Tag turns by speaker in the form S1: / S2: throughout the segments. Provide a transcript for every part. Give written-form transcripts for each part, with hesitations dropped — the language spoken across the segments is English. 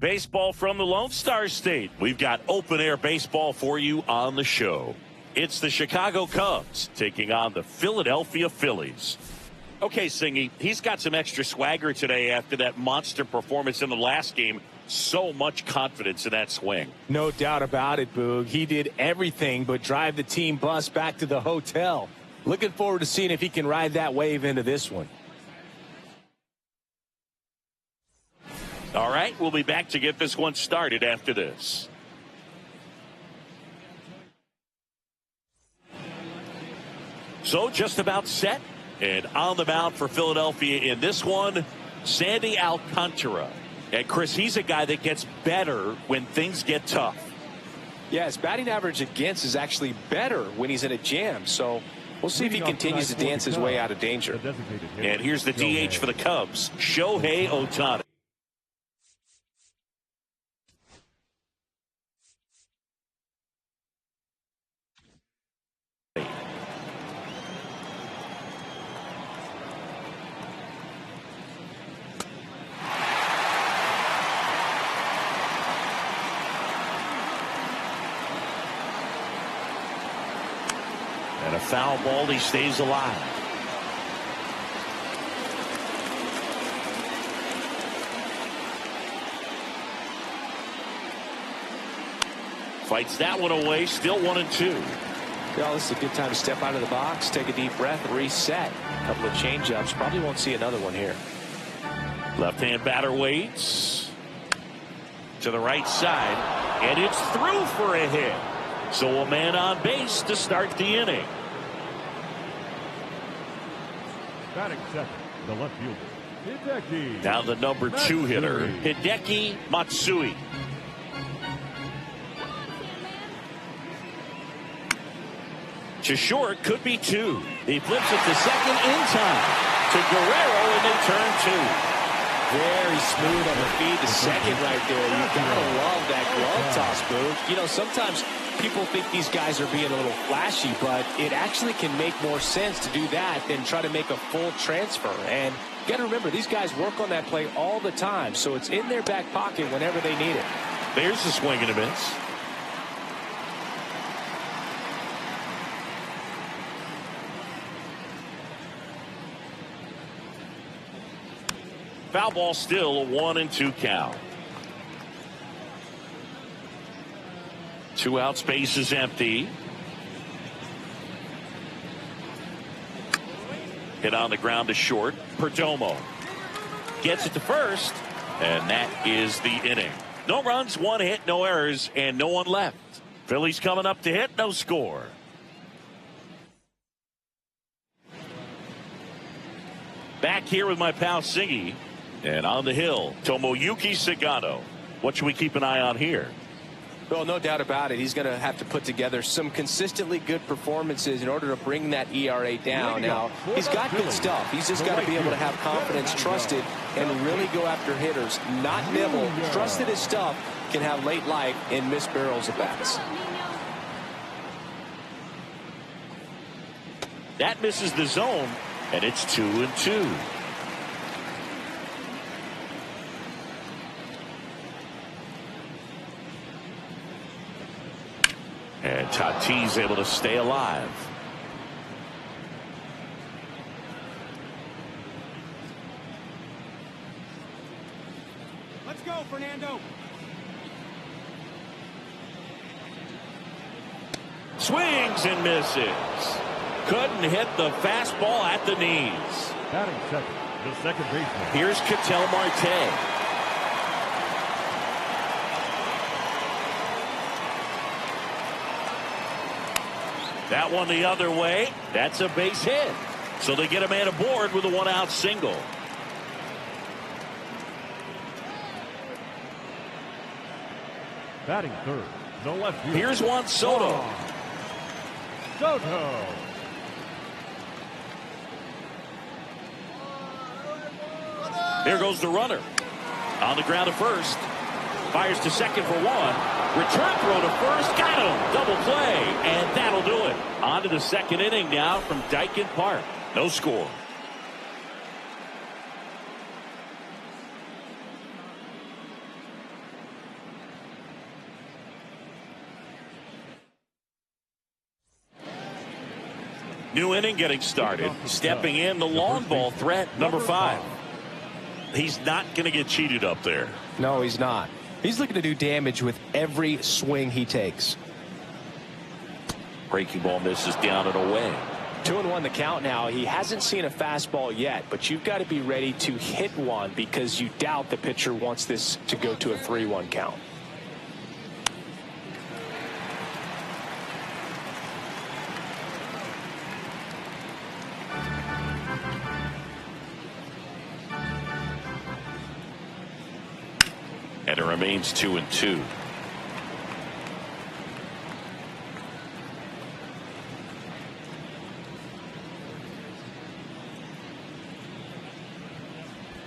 S1: Baseball from the Lone Star State. We've got open-air baseball for you on the show. It's the Chicago Cubs taking on the Philadelphia Phillies. Okay, Singy, he's got some extra swagger today after that monster performance in the last game. So much confidence in that swing.
S2: No doubt about it, Boog. He did everything but drive the team bus back to the hotel. Looking forward to seeing if he can ride that wave into this one.
S1: All right, we'll be back to get this one started after this. So just about set. And on the mound for Philadelphia in this one, Sandy Alcantara. And Chris, he's a guy that gets better when things get tough.
S2: Yeah, his batting average against is actually better when he's in a jam. So we'll see if he continues to dance his way out of danger.
S1: And here's the DH for the Cubs, Shohei Ohtani. And a foul ball, he stays alive. Fights that one away, still 1-2.
S2: Well, this is a good time to step out of the box, take a deep breath, and reset. A couple of change-ups. Probably won't see another one here.
S1: Left-hand batter waits. To the right side, and it's through for a hit. So a man on base to start the inning.
S3: Batting second, the left fielder, Hideki.
S1: Now the number 2 hitter, Hideki Matsui. To short, could be 2. He flips it to second in time. To Guerrero, and they turn 2. Very smooth on the feed to second right there. You gotta love that glove toss, Boo. You know, sometimes people think these guys are being a little flashy, but it actually can make more sense to do that than try to make a full transfer. And you got to remember, these guys work on that play all the time, so it's in their back pocket whenever they need it. There's the swing and a miss. Foul ball, still a 1-2 count. 2 outs, base is empty. Hit on the ground to short. Perdomo gets it to first, and that is the inning. No runs, 1 hit, no errors, and no one left. Phillies coming up to hit, no score. Back here with my pal Singy, and on the hill, Tomoyuki Sagano. What should we keep an eye on here?
S2: Well, no doubt about it. He's going to have to put together some consistently good performances in order to bring that ERA down. Now, he's got good stuff. He's just got to be able to have confidence, trust it, and really go after hitters. Not nibble. Trust that his stuff can have late life and miss barrels of bats.
S1: That misses the zone, and it's 2-2. And Tatis able to stay alive.
S3: Let's go, Fernando.
S1: Swings and misses. Couldn't hit the fastball at the knees.
S3: Batting second, the second baseman.
S1: Here's Ketel Marte. That one the other way. That's a base hit. So they get a man aboard with a 1-out single.
S3: Batting third, the left fielder.
S1: Here's Juan Soto.
S3: Soto.
S1: There goes the runner. On the ground to first. Fires to second for 1. Return throw to first. Got him. Double play. And that'll do it. On to the second inning now from Dyken Park. No score. New inning getting started. Stepping in, the long ball threat, number 5. He's not going to get cheated up there.
S2: No, he's not. He's looking to do damage with every swing he takes.
S1: Breaking ball misses down and away.
S2: 2-1 the count now. He hasn't seen a fastball yet, but you've got to be ready to hit one because you doubt the pitcher wants this to go to a 3-1 count.
S1: And it remains 2-2.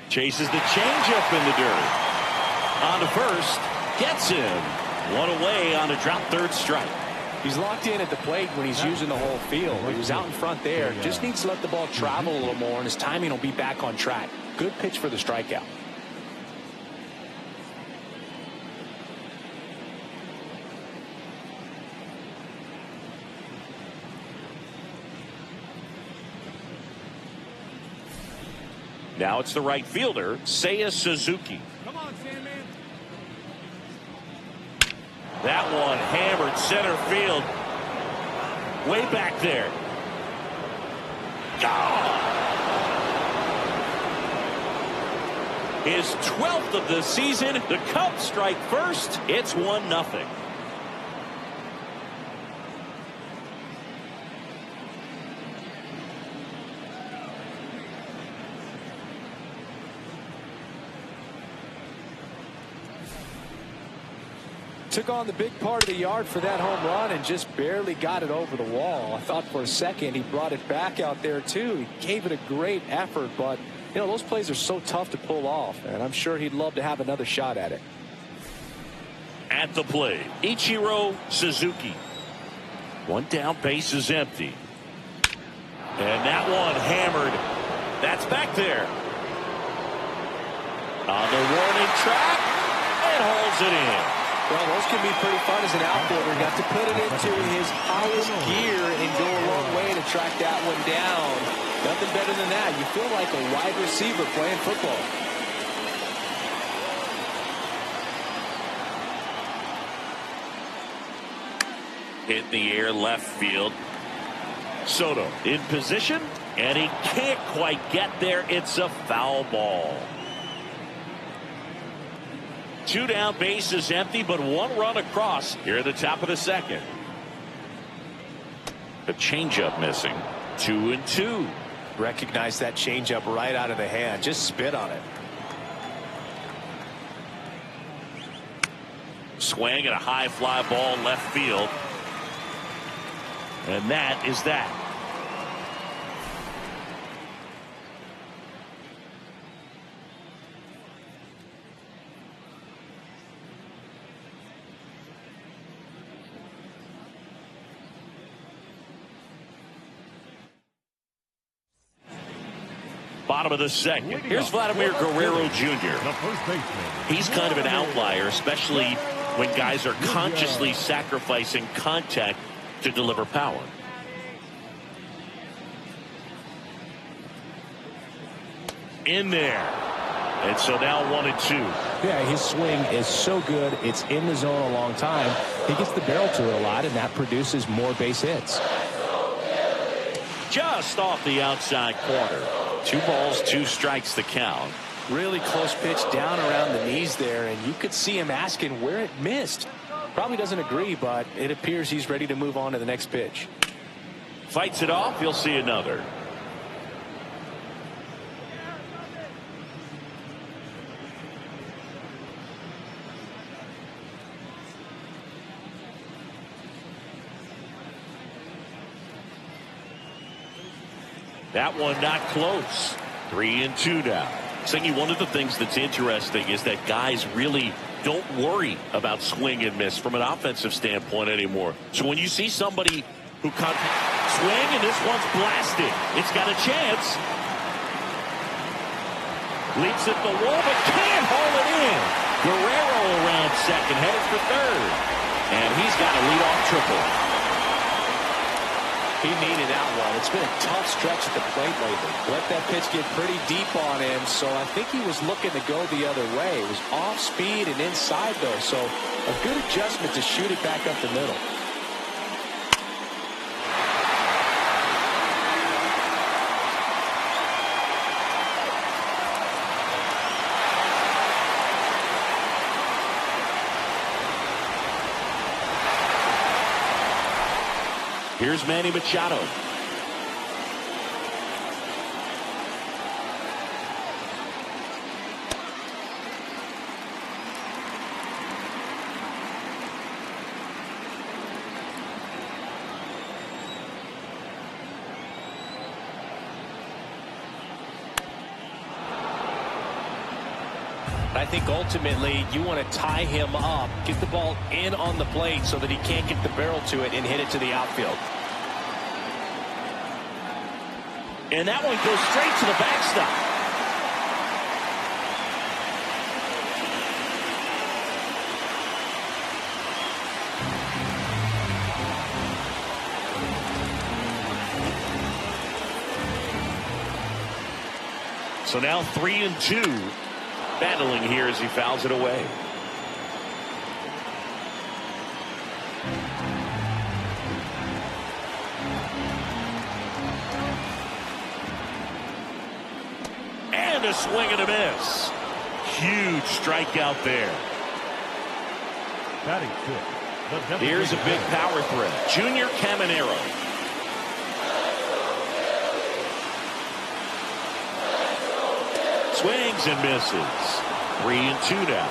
S1: Chases the changeup in the dirt. On to first. Gets him. One away on a drop third strike.
S2: He's locked in at the plate when he's using the whole field. He was out in front there. Just needs to let the ball travel a little more, and his timing will be back on track. Good pitch for the strikeout.
S1: Now it's the right fielder, Seiya Suzuki.
S3: Come on, Sandman.
S1: That one hammered center field. Way back there. Gone. His 12th of the season. The Cubs strike first. It's 1-0.
S2: Took on the big part of the yard for that home run and just barely got it over the wall. I thought for a second he brought it back out there too. He gave it a great effort, but you know those plays are so tough to pull off, and I'm sure he'd love to have another shot at it.
S1: At the plate, Ichiro Suzuki. One down, base is empty. And that one hammered. That's back there. On the warning track, and holds it in.
S2: Well, those can be pretty fun as an outfielder. Got to put it into his highest gear and go a long way to track that one down. Nothing better than that. You feel like a wide receiver playing football.
S1: Hit the air left field. Soto in position, and he can't quite get there. It's a foul ball. 2 down, base is empty, but 1 run across here at the top of the second. The changeup missing. 2-2.
S2: Recognize that changeup right out of the hand. Just spit on it.
S1: Swing at a high fly ball left field. And that is that. Bottom of the second. Here's Vladimir Guerrero Jr. He's kind of an outlier, especially when guys are consciously sacrificing contact to deliver power. In there. And so now 1-2.
S2: Yeah, his swing is so good. It's in the zone a long time. He gets the barrel to it a lot, and that produces more base hits.
S1: Just off the outside corner. 2 balls, 2 strikes the count.
S2: Really close pitch down around the knees there, and you could see him asking where it missed. Probably doesn't agree, but it appears he's ready to move on to the next pitch.
S1: Fights it off. You'll see another. That one not close. 3-2 now. Singy, one of the things that's interesting is that guys really don't worry about swing and miss from an offensive standpoint anymore. So when you see somebody who swing and this one's blasted, it's got a chance. Leaps at the wall, but can't haul it in. Guerrero around second, headed for third. And he's got a leadoff triple.
S2: He needed that one. It's been a tough stretch at the plate lately. Let that pitch get pretty deep on him, so I think he was looking to go the other way. It was off speed and inside, though, so a good adjustment to shoot it back up the middle.
S1: Here's Manny Machado.
S2: I think ultimately you want to tie him up, get the ball in on the plate so that he can't get the barrel to it and hit it to the outfield.
S1: And that one goes straight to the backstop. So now 3-2. Battling here as he fouls it away. And a swing and a miss. Huge strikeout there. Here's a big power threat. Junior Caminero. Swings and misses. 3-2 now.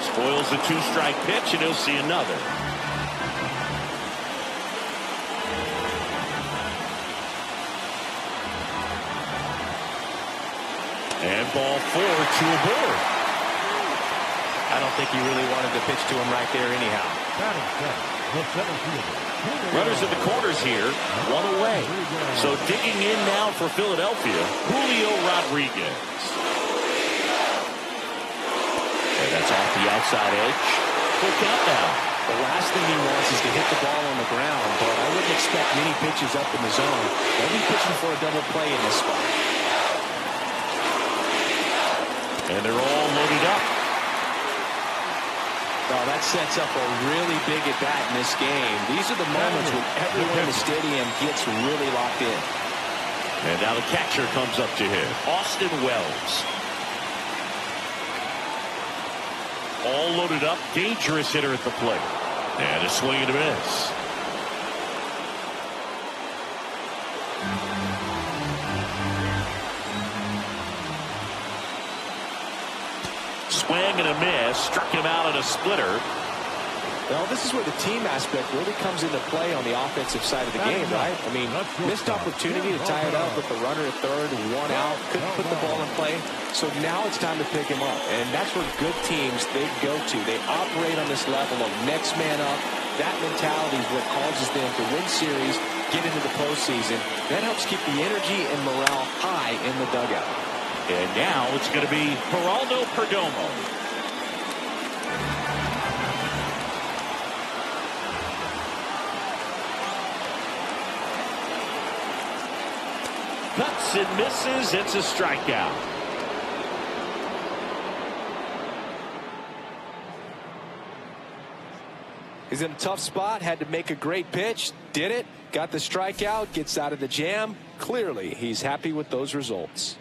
S1: Spoils the 2-strike pitch, and he'll see another. And ball 4, 2 aboard.
S2: I don't think he really wanted to pitch to him right there anyhow.
S1: Runners at the corners here, one away. So digging in now for Philadelphia, Julio Rodriguez. And that's off the outside edge. Full count now.
S2: The last thing he wants is to hit the ball on the ground, but I wouldn't expect many pitches up in the zone. They'll be pitching for a double play in this spot.
S1: And they're all loaded up.
S2: Oh, that sets up a really big at-bat in this game. These are the moments when everyone in the stadium gets really locked in.
S1: And now the catcher comes up to him, Austin Wells. All loaded up, dangerous hitter at the plate. And a swing and a miss. Swing and a miss, struck him out on a splitter.
S2: Well, this is where the team aspect really comes into play on the offensive side of the game, right? I mean, missed opportunity to tie it up with the runner at third, one out, couldn't put the ball in play. So now it's time to pick him up, and that's where good teams, they go to. They operate on this level of next man up. That mentality is what causes them to win series, get into the postseason. That helps keep the energy and morale high in the dugout.
S1: And now it's going to be Geraldo Perdomo. Cuts and misses. It's a strikeout.
S2: He's in a tough spot, had to make a great pitch, did it, got the strikeout, gets out of the jam. Clearly, he's happy with those results.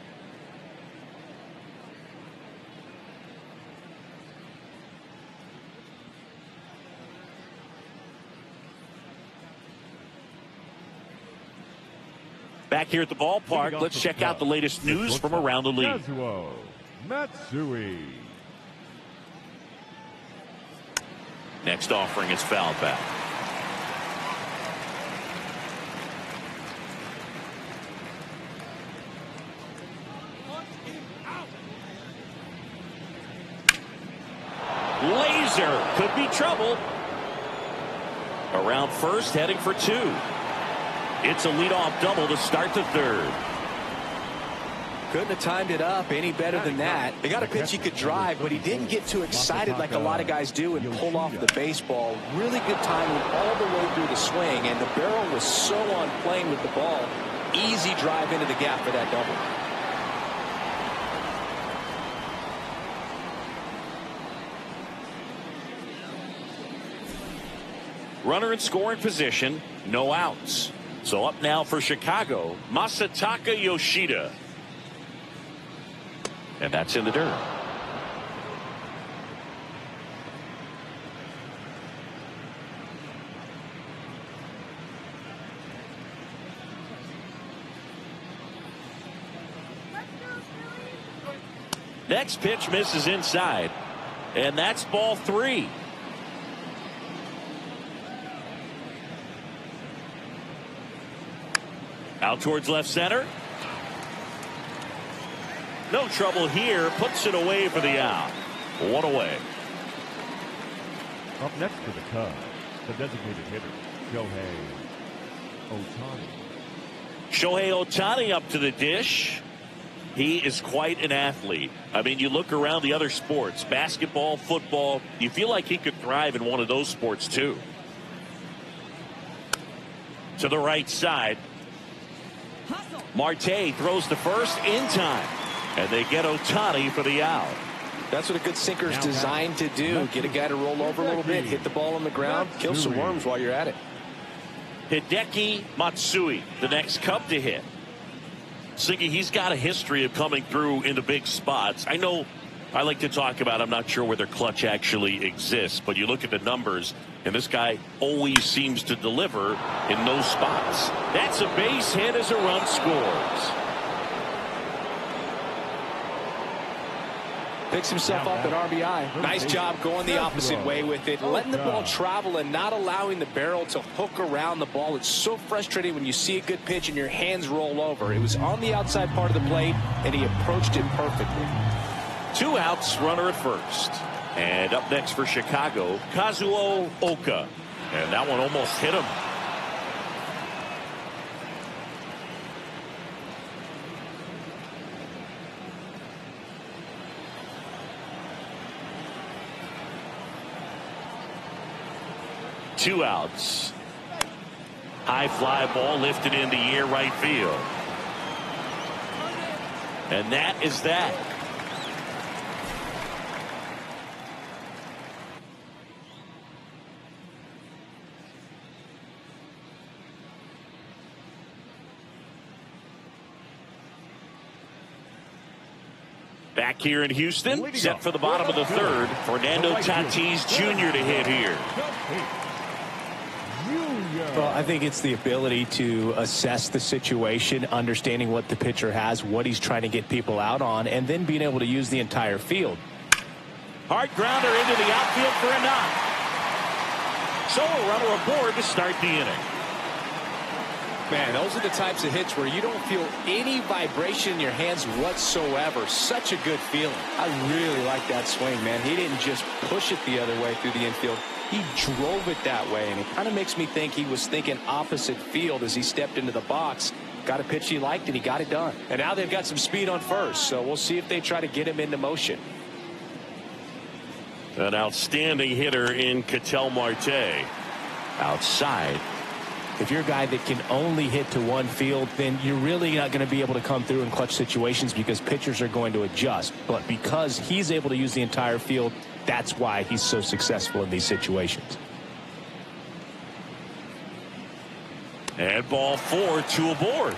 S1: Back here at the ballpark, let's check out the latest news from around the league. Next offering is fouled back. Laser could be trouble. Around first, heading for 2. It's a leadoff double to start the third.
S2: Couldn't have timed it up any better than that. They got a pitch he could drive, but he didn't get too excited like a lot of guys do and pull off the baseball. Really good timing all the way through the swing, and the barrel was so on plane with the ball. Easy drive into the gap for that double.
S1: Runner in scoring position, no outs. So up now for Chicago, Masataka Yoshida. And that's in the dirt. Next pitch misses inside. And that's ball 3. Out towards left center. No trouble here. Puts it away for the out. 1 away.
S3: Up next for the Cubs, the designated hitter, Shohei Ohtani.
S1: Shohei Ohtani up to the dish. He is quite an athlete. I mean, you look around the other sports, basketball, football, you feel like he could thrive in one of those sports too. To the right side. Marte throws to first in time. And they get Ohtani for the out.
S2: That's what a good sinker is designed to do. Get a guy to roll over a little bit, hit the ball on the ground, kill some worms while you're at it.
S1: Hideki Matsui, the next Cub to hit. Siggy, he's got a history of coming through in the big spots. I know I like to talk about, I'm not sure whether clutch actually exists, but you look at the numbers, and this guy always seems to deliver in those spots. That's a base hit as a run scores.
S2: Picks himself up at RBI. Nice job going the opposite way with it, letting the ball travel and not allowing the barrel to hook around the ball. It's so frustrating when you see a good pitch and your hands roll over. It was on the outside part of the plate, and he approached it perfectly.
S1: 2 outs, runner at first. And up next for Chicago, Kazuo Oka. And that one almost hit him. Two outs. High fly ball lifted in the air right field. And that is that. Back here in Houston, set for the bottom of the 3rd. Fernando Tatis Jr. to hit here.
S2: Well, I think it's the ability to assess the situation, understanding what the pitcher has, what he's trying to get people out on, and then being able to use the entire field.
S1: Hard grounder into the outfield for a knock. So a runner aboard to start the inning.
S2: Man, those are the types of hits where you don't feel any vibration in your hands whatsoever. Such a good feeling. I really like that swing, man. He didn't just push it the other way through the infield. He drove it that way, and it kind of makes me think he was thinking opposite field as he stepped into the box. Got a pitch he liked, and he got it done. And now they've got some speed on first, so we'll see if they try to get him into motion.
S1: An outstanding hitter in Ketel Marte. Outside.
S2: If you're a guy that can only hit to one field, then you're really not going to be able to come through in clutch situations because pitchers are going to adjust. But because he's able to use the entire field, that's why he's so successful in these situations.
S1: And ball 4, 2 aboard.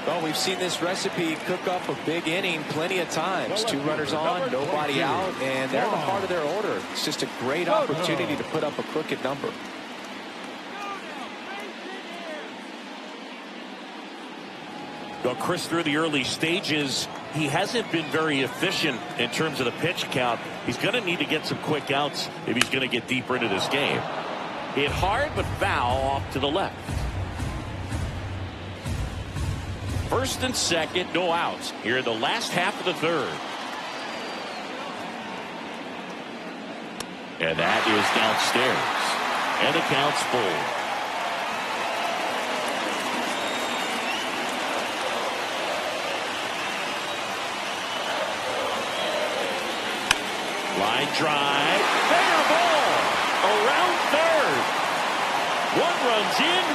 S2: Well, we've seen this recipe cook up a big inning plenty of times. 2 runners on, nobody out, and they're in the heart of their order. It's just a great opportunity to put up a crooked number.
S1: Well, Chris, through the early stages, he hasn't been very efficient in terms of the pitch count. He's going to need to get some quick outs if he's going to get deeper into this game. Hit hard but foul off to the left. First and second, no outs here in the last half of the 3rd. And that is downstairs. And the count's full. Line drive. Fair ball. Around third. One runs in.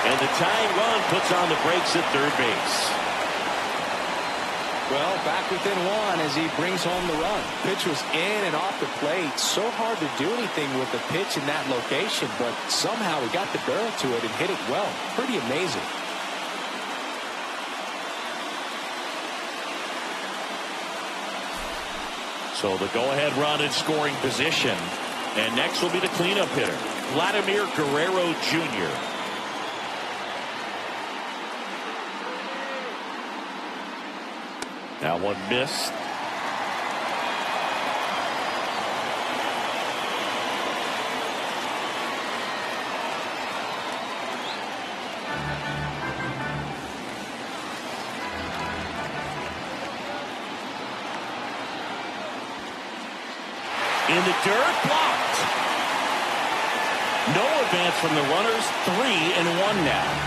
S1: And the tying run puts on the brakes at third base.
S2: Well, back within one as he brings home the run. Pitch was in and off the plate. So hard to do anything with the pitch in that location, but somehow he got the barrel to it and hit it well. Pretty amazing.
S1: So the go-ahead run in scoring position. And next will be the cleanup hitter, Vladimir Guerrero Jr. Now one missed. In the dirt, blocked. No advance from the runners. 3-1 now.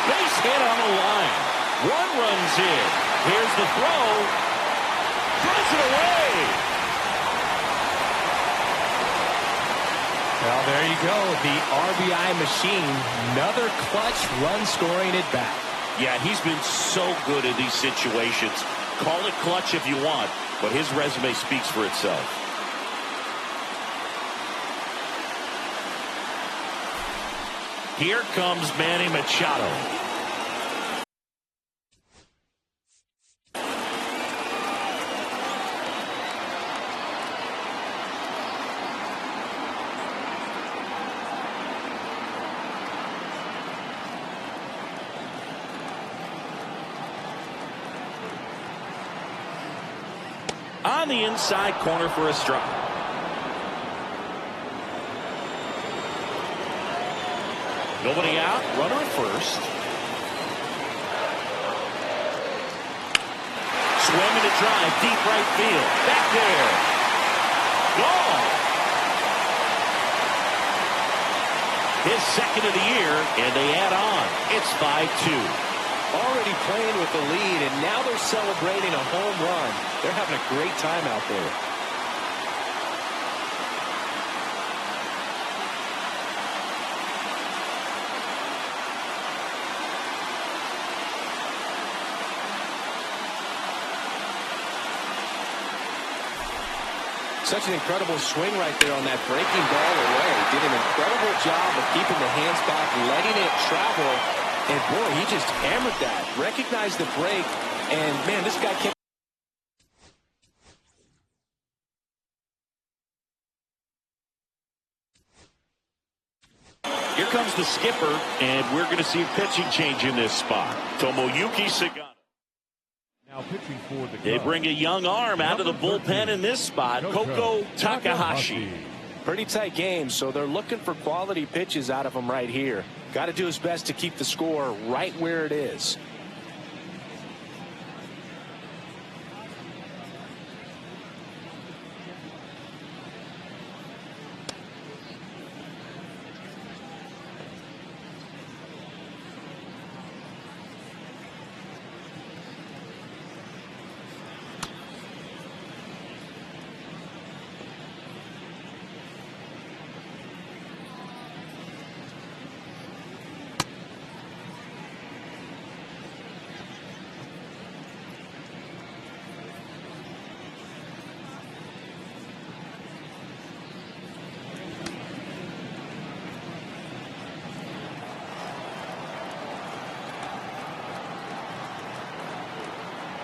S1: Base hit on the line. One runs in. Here's the throw. Throws it away.
S2: Well, there you go. The RBI machine. Another clutch run scoring at bat.
S1: Yeah, he's been so good in these situations. Call it clutch if you want, but his resume speaks for itself. Here comes Manny Machado. On the inside corner for a strike. Nobody out. Runner at first. Swing and a drive. Deep right field. Back there. Gone. His second of the year, and they add on. It's 5-2.
S2: Already playing with the lead, and now they're celebrating a home run. They're having a great time out there. Such an incredible swing right there on that breaking ball away. Did an incredible job of keeping the hands back, letting it travel. And boy, he just hammered that. Recognized the break. And man, this guy can't.
S1: Here comes the skipper, and we're going to see a pitching change in this spot. Tomoyuki Sagano.
S3: Now pitching for the
S1: They bring a young arm out of the bullpen in this spot, Koko Takahashi.
S2: Pretty tight game, so they're looking for quality pitches out of him right here. Got to do his best to keep the score right where it is.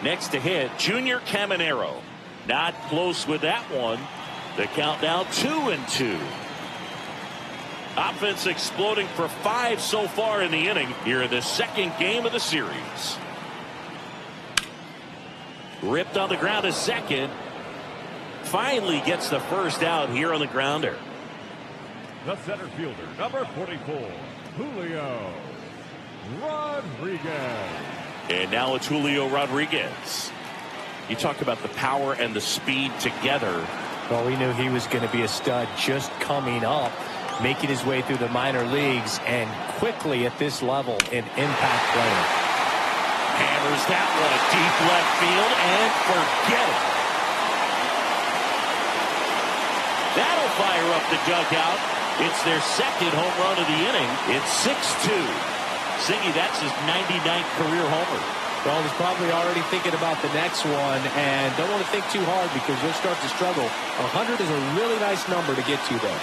S1: Next to hit, Junior Caminero. Not close with that one. The count now 2-2. Offense exploding for 5 so far in the inning here in the second game of the series. Ripped on the ground to second. Finally gets the first out here on the grounder.
S3: The center fielder, number 44, Julio Rodriguez.
S1: And now it's Julio Rodriguez. You talk about the power and the speed together.
S2: Well, we knew he was going to be a stud just coming up, making his way through the minor leagues, and quickly at this level an impact player.
S1: Hammers that one deep left field and forget it. That'll fire up the dugout. It's their second home run of the inning. It's 6-2. Singy, that's his 99th career homer.
S2: Well, he's probably already thinking about the next one, and don't want to think too hard because you'll start to struggle. 100 is a really nice number to get to there.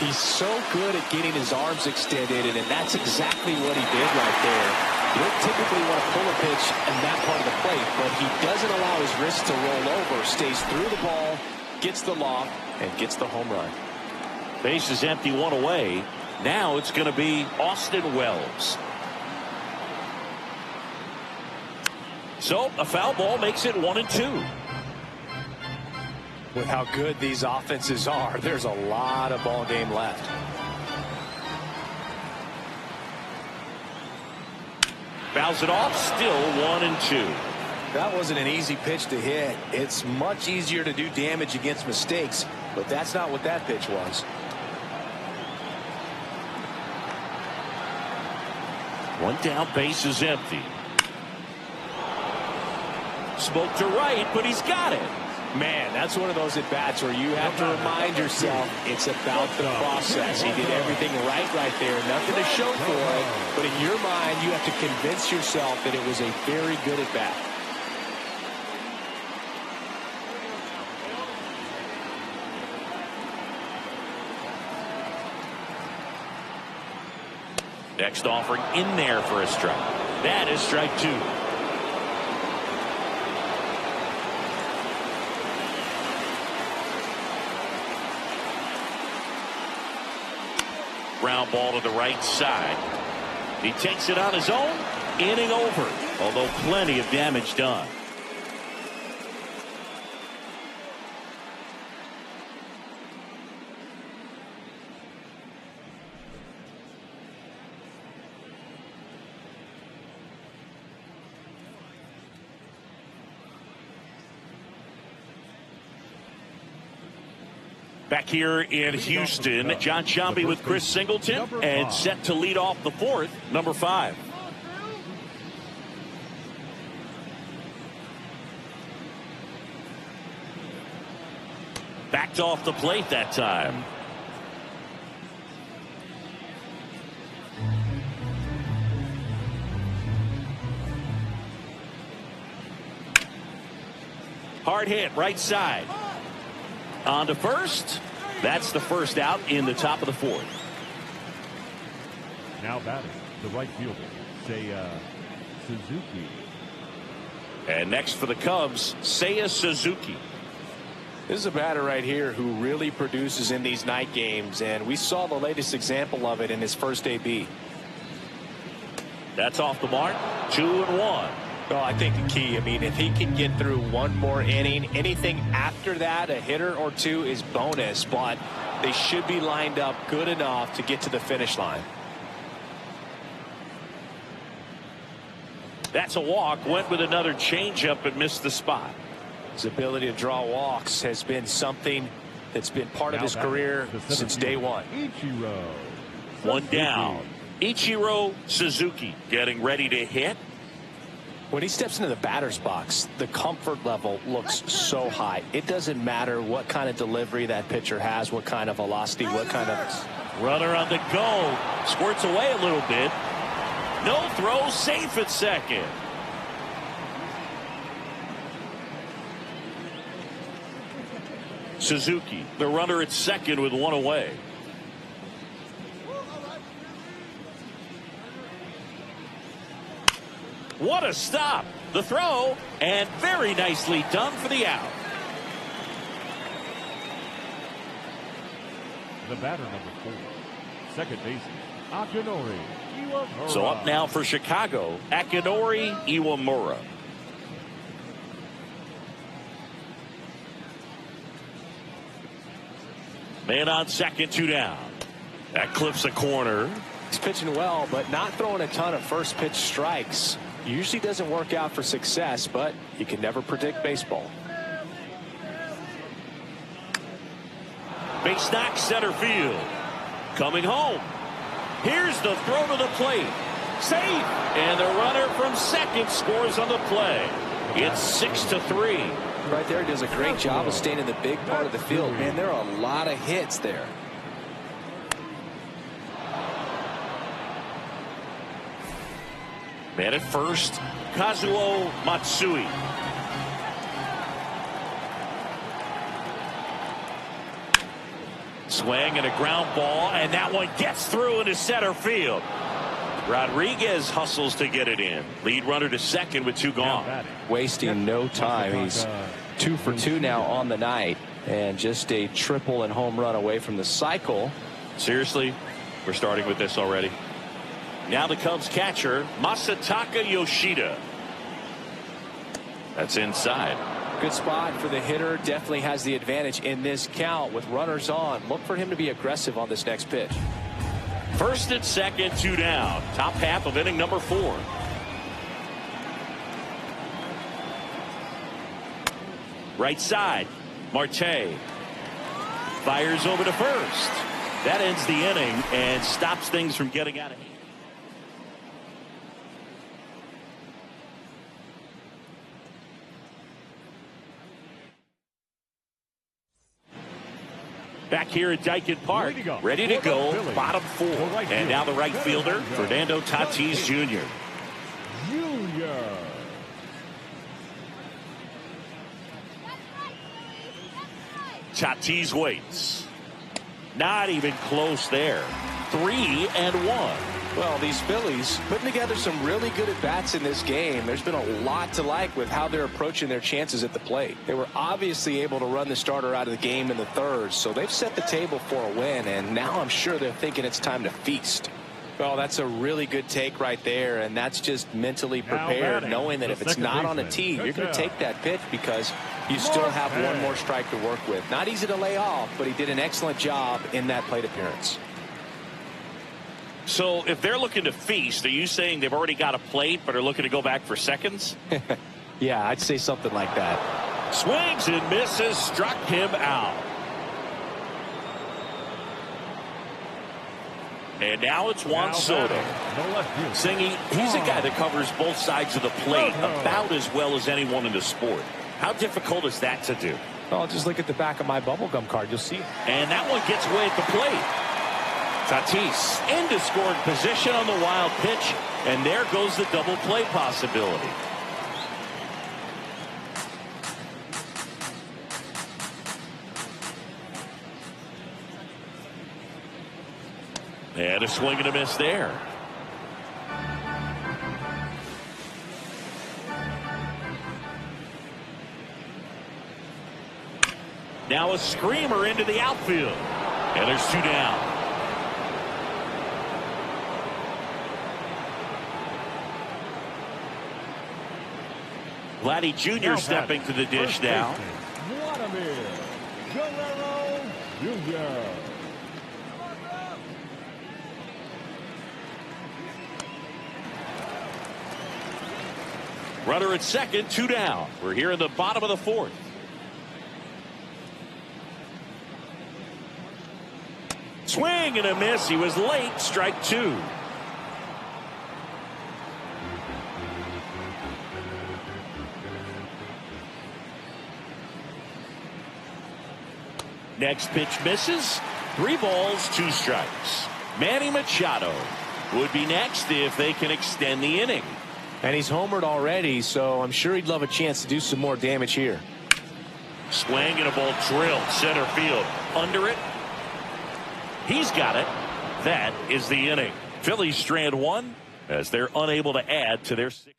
S2: He's so good at getting his arms extended, and that's exactly what he did right there. You don't typically want to pull a pitch in that part of the plate, but he doesn't allow his wrist to roll over, stays through the ball, gets the loft, and gets the home run.
S1: Base is empty, one away. Now it's going to be Austin Wells. So a foul ball makes it 1-2.
S2: With how good these offenses are, there's a lot of ball game left.
S1: Fouls it off, still 1-2.
S2: That wasn't an easy pitch to hit. It's much easier to do damage against mistakes, but that's not what that pitch was.
S1: One down, base is empty. Spoke to right, but he's got it.
S2: Man, that's one of those at-bats where you have to remind yourself it's about the process. He did everything right there. Nothing to show for it, but in your mind, you have to convince yourself that it was a very good at-bat.
S1: Next offering in there for a strike. That is strike 2. Ground ball to the right side. He takes it on his own. Inning over, although plenty of damage done. Back here in Houston, John Sciambi with Chris Singleton, and set to lead off the fourth, number 5. Backed off the plate that time. Hard hit, right side. On to first. That's the first out in the top of the fourth.
S3: Now batting, the right fielder, Suzuki.
S1: And next for the Cubs, Seiya Suzuki.
S2: This is a batter right here who really produces in these night games, and we saw the latest example of it in his first AB.
S1: That's off the mark. 2-1.
S2: Well, I think the key, I mean, if he can get through one more inning, anything after that, a hitter or two is bonus, but they should be lined up good enough to get to the finish line.
S1: That's a walk. Went with another changeup and missed the spot.
S2: His ability to draw walks has been something that's been part of his career since day one.
S1: One down. Ichiro Suzuki getting ready to hit.
S2: When he steps into the batter's box, the comfort level looks so high. It doesn't matter what kind of delivery that pitcher has, what kind of velocity, what kind of...
S1: Runner on the go. Squirts away a little bit. No throw, safe at second. Suzuki, the runner at second with one away. What a stop. The throw, and very nicely done for the out.
S3: The batter, number 4, second baseman, Akinori Iwamura.
S1: So up now for Chicago, Akinori Iwamura. Man on second, 2 down. That clips a corner.
S2: He's pitching well, but not throwing a ton of first pitch strikes. Usually doesn't work out for success, but you can never predict baseball.
S1: Base knock center field. Coming home. Here's the throw to the plate. Safe. And the runner from second scores on the play. It's 6-3.
S2: Right there, he does a great job of staying in the big part of the field. Man, there are a lot of hits there.
S1: Man at first, Kazuo Matsui. Swing and a ground ball, and that one gets through into center field. Rodriguez hustles to get it in. Lead runner to second with 2 gone.
S2: Wasting no time. He's 2 for 2 now on the night, and just a triple and home run away from the cycle.
S1: Seriously, we're starting with this already. Now the Cubs catcher, Masataka Yoshida. That's inside.
S2: Good spot for the hitter. Definitely has the advantage in this count with runners on. Look for him to be aggressive on this next pitch.
S1: First and second, 2 down. Top half of inning number 4. Right side, Marte fires over to first. That ends the inning and stops things from getting out of hand. Back here at Dyken Park, ready to go, bottom 4. And now the right fielder, Fernando Tatis Jr. Tatis waits. Not even close there. 3-1.
S2: Well, these Phillies putting together some really good at-bats in this game. There's been a lot to like with how they're approaching their chances at the plate. They were obviously able to run the starter out of the game in the third, so they've set the table for a win, and now I'm sure they're thinking it's time to feast. Well, that's a really good take right there, and that's just mentally prepared, knowing that if it's not on a tee, you're going to take that pitch because you still have one more strike to work with. Not easy to lay off, but he did an excellent job in that plate appearance.
S1: So if they're looking to feast, are you saying they've already got a plate but are looking to go back for seconds?
S2: Yeah, I'd say something like that.
S1: Swings and misses, struck him out. And now it's Juan Soto. Singy, he's a guy that covers both sides of the plate about as well as anyone in the sport. How difficult is that to do?
S2: Well, just look at the back of my bubblegum card. You'll see.
S1: And that one gets away at the plate. Tatis into scoring position on the wild pitch, and there goes the double play possibility. And a swing and a miss there. Now a screamer into the outfield, and there's 2 down. Vladdy Jr. stepping to the dish now. Runner at second, 2 down. We're here in the bottom of the 4th. Swing and a miss. He was late. Strike 2. Next pitch misses. 3 balls, 2 strikes. Manny Machado would be next if they can extend the inning.
S2: And he's homered already, so I'm sure he'd love a chance to do some more damage here.
S1: Swing and a ball drilled center field. Under it. He's got it. That is the inning. Phillies strand 1 as they're unable to add to their 6th.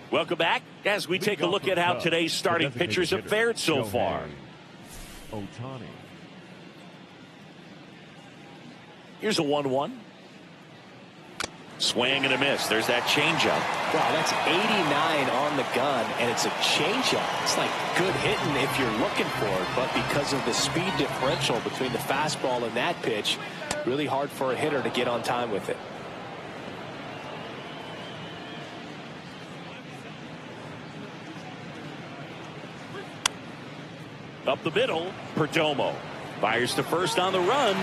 S1: Welcome back as we take a look at how today's starting pitchers have fared so far. Here's a 1-1. Swing and a miss. There's that changeup.
S2: Wow, that's 89 on the gun, and it's a changeup. It's like good hitting if you're looking for it, but because of the speed differential between the fastball and that pitch, really hard for a hitter to get on time with it.
S1: Up the middle, Perdomo fires to first on the run.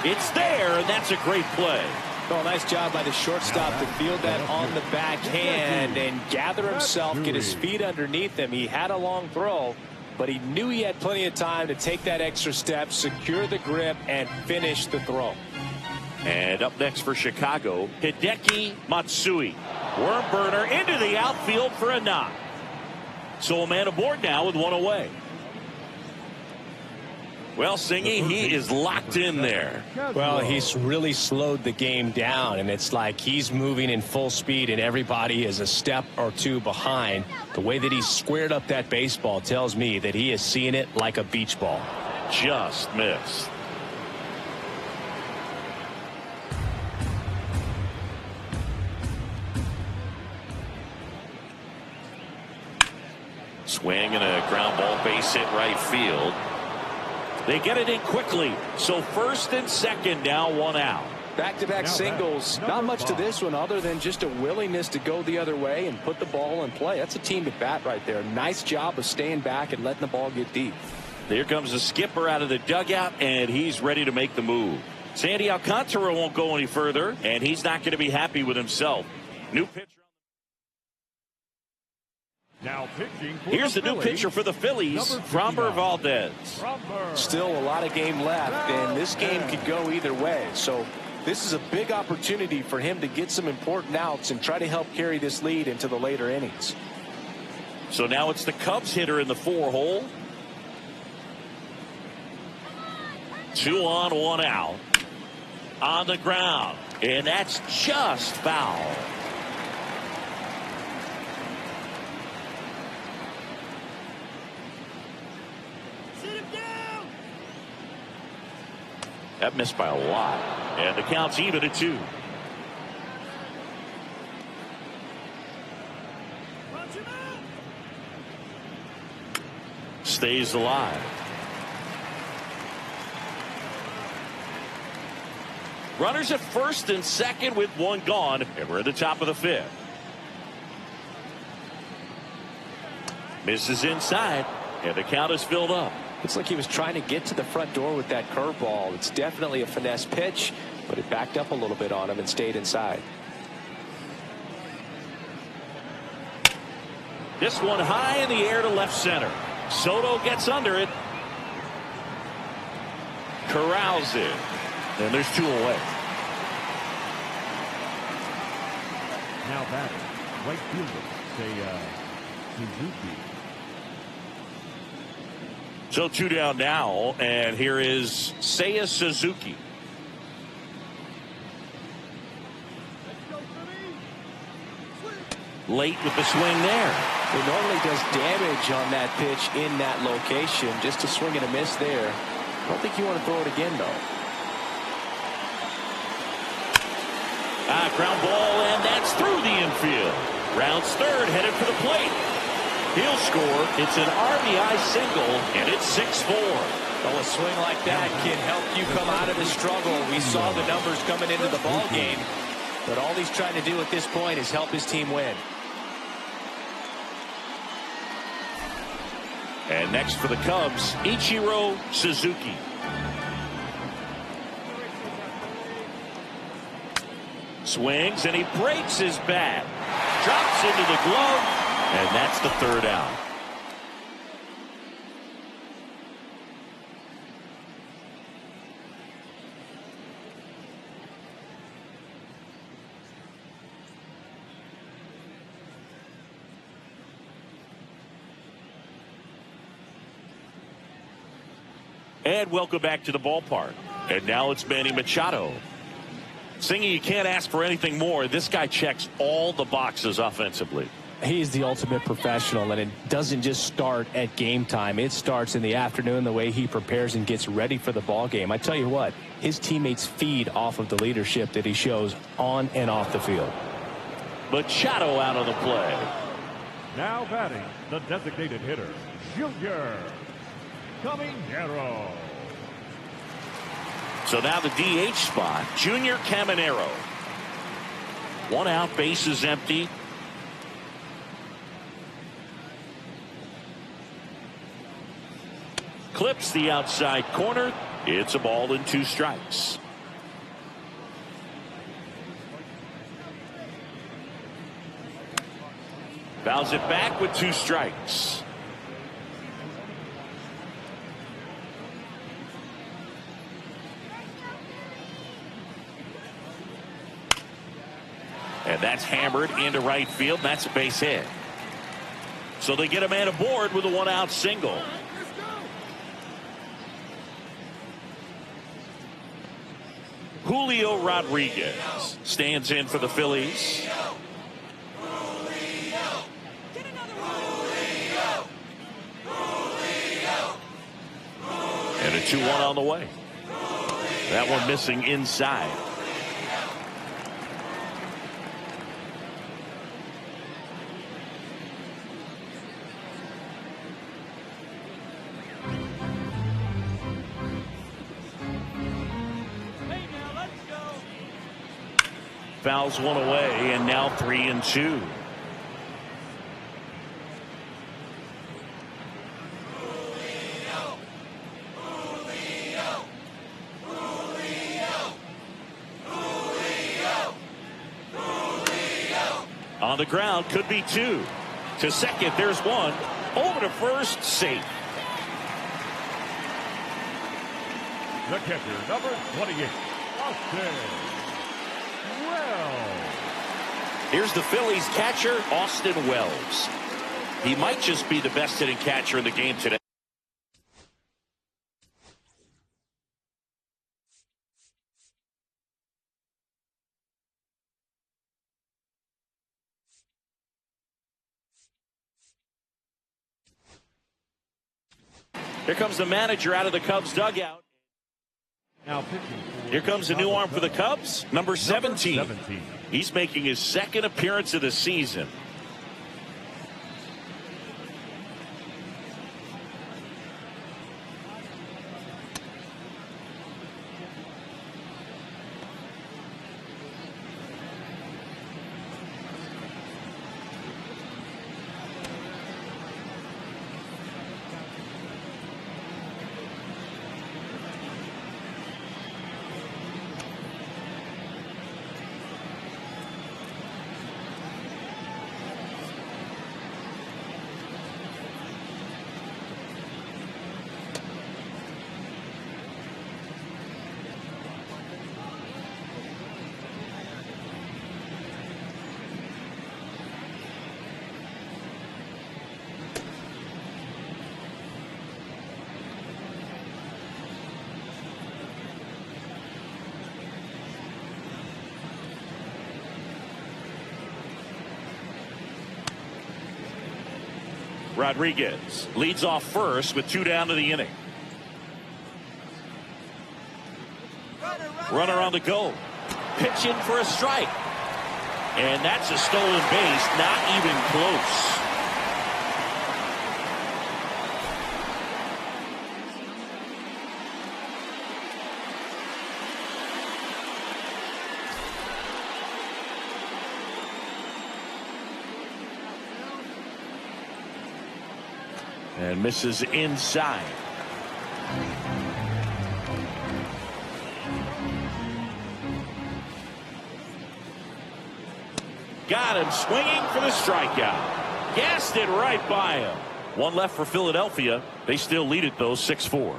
S1: It's there, and that's a great play.
S2: Oh, nice job by the shortstop to field that on the backhand and gather himself, get his feet underneath him. He had a long throw, but he knew he had plenty of time to take that extra step, secure the grip, and finish the throw.
S1: And up next for Chicago, Hideki Matsui. Worm burner into the outfield for a knock. So a man aboard now with one away. Well, Singy, he is locked in there.
S2: Well, he's really slowed the game down, and it's like he's moving in full speed, and everybody is a step or two behind. The way that he squared up that baseball tells me that he is seeing it like a beach ball.
S1: Just missed. Swing and a ground ball, base hit right field. They get it in quickly. So first and second now, one out.
S2: Back-to-back singles. Not much to this one other than just a willingness to go the other way and put the ball in play. That's a team at bat right there. Nice job of staying back and letting the ball get deep.
S1: Here comes the skipper out of the dugout, and he's ready to make the move. Sandy Alcantara won't go any further, and he's not going to be happy with himself. New pitcher.
S3: Now pitching for
S1: Here's the new pitcher for the Phillies, Framber Valdez.
S2: Still a lot of game left, and this game could go either way. So this is a big opportunity for him to get some important outs and try to help carry this lead into the later innings.
S1: So now it's the Cubs hitter in the 4-hole. 2 on, 1 out. On the ground, and that's just foul. That missed by a lot. And the count's even at 2. Stays alive. Runners at first and second with 1 gone. And we're at the top of the 5th. Misses inside. And the count is filled up.
S2: Looks like he was trying to get to the front door with that curveball. It's definitely a finesse pitch, but it backed up a little bit on him and stayed inside.
S1: This one high in the air to left center. Soto gets under it. Corrals it. And there's 2 away.
S3: Now batting, right fielder, Suzuki.
S1: So 2 down now, and here is Seiya Suzuki. Late with the swing there.
S2: He normally does damage on that pitch in that location. Just a swing and a miss there. I don't think you want to throw it again, though.
S1: Ground ball, and that's through the infield. Rounds third, headed for the plate. He'll score. It's an RBI single, and it's 6-4.
S2: Well, a swing like that can help you come out of the struggle. We saw the numbers coming into the ball game, but all he's trying to do at this point is help his team win.
S1: And next for the Cubs, Ichiro Suzuki. Swings, and he breaks his bat. Drops into the glove, and that's the 3rd out. And welcome back to the ballpark. And now it's Manny Machado. Singy, you can't ask for anything more. This guy checks all the boxes offensively.
S2: He's the ultimate professional, and it doesn't just start at game time. It starts in the afternoon, the way he prepares and gets ready for the ball game. I tell you what, his teammates feed off of the leadership that he shows on and off the field.
S1: Machado out of the play.
S3: Now batting, the designated hitter, Junior Caminero.
S1: So now the DH spot, Junior Caminero. 1 out, bases empty. Clips the outside corner. It's a ball and 2 strikes. Fouls it back with 2 strikes. And that's hammered into right field. That's a base hit. So they get a man aboard with a 1-out single. Julio Rodriguez stands in for the Phillies. And a 2-1 on the way. That one missing inside. Fouls one away, and now 3-2. On the ground, could be 2. To second, there's 1. Over to first, safe.
S3: The catcher, number 28, Austin.
S1: Here's the Phillies catcher, Austin Wells. He might just be the best hitting catcher in the game today. Here comes the manager out of the Cubs dugout.
S3: Now pitching.
S1: Here comes a new arm for the Cubs, number 17. He's making his 2nd appearance of the season. Rodriguez leads off first with 2 down to the inning. Runner on the go. Pitch in for a strike. And that's a stolen base, not even close. And misses inside. Got him swinging for the strikeout. Gassed it right by him. 1 left for Philadelphia. They still lead it, though, 6-4.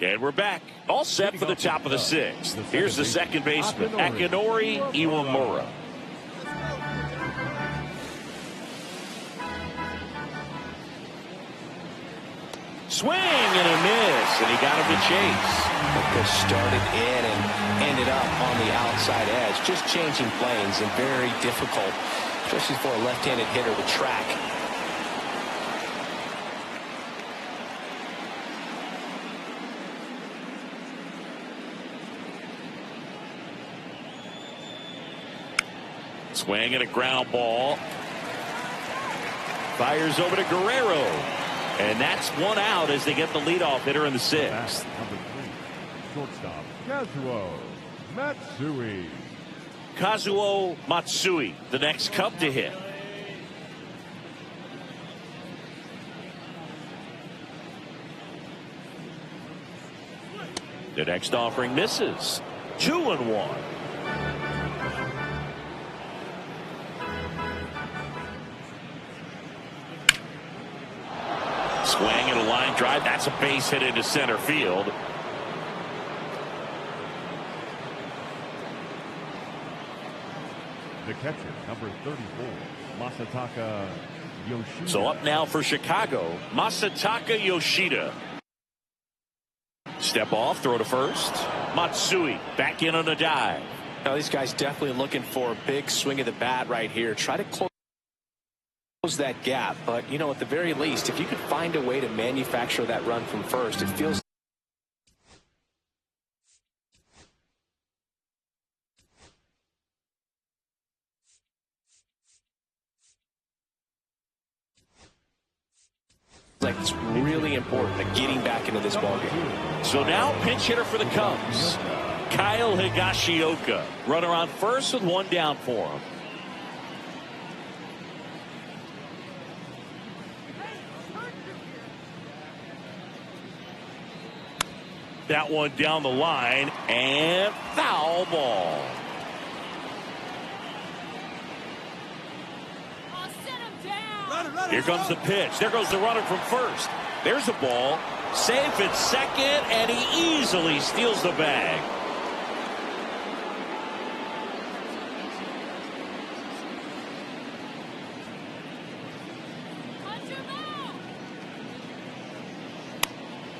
S1: And we're back. All set for the top of the 6th. Here's the second baseman, Akinori Iwamura. Swing and a miss, and he got him to chase.
S2: Because started in and ended up on the outside edge. Just changing planes and very difficult, especially for a left-handed hitter to track.
S1: Swing and a ground ball. Fires over to Guerrero. And that's one out as they get the leadoff hitter in the sixth.
S3: Number 3, shortstop, Kazuo Matsui.
S1: Kazuo Matsui, the next Cub to hit. The next offering misses. 2-1. Swing and a line drive. That's a base hit into center field.
S3: The catcher, number 34, Masataka Yoshida.
S1: So up now for Chicago, Masataka Yoshida. Step off, throw to first. Matsui back in on a dive.
S2: Now these guys definitely looking for a big swing of the bat right here. Try to close that gap, but you know, at the very least, if you could find a way to manufacture that run from first, it feels like it's really important to getting back into this ballgame.
S1: So now pinch hitter for the Cubs, Kyle Higashioka. Runner on first with one down for him. That one down the line and foul ball. Here comes the pitch. There goes the runner from first. There's the ball. Safe at second, and he easily steals the bag.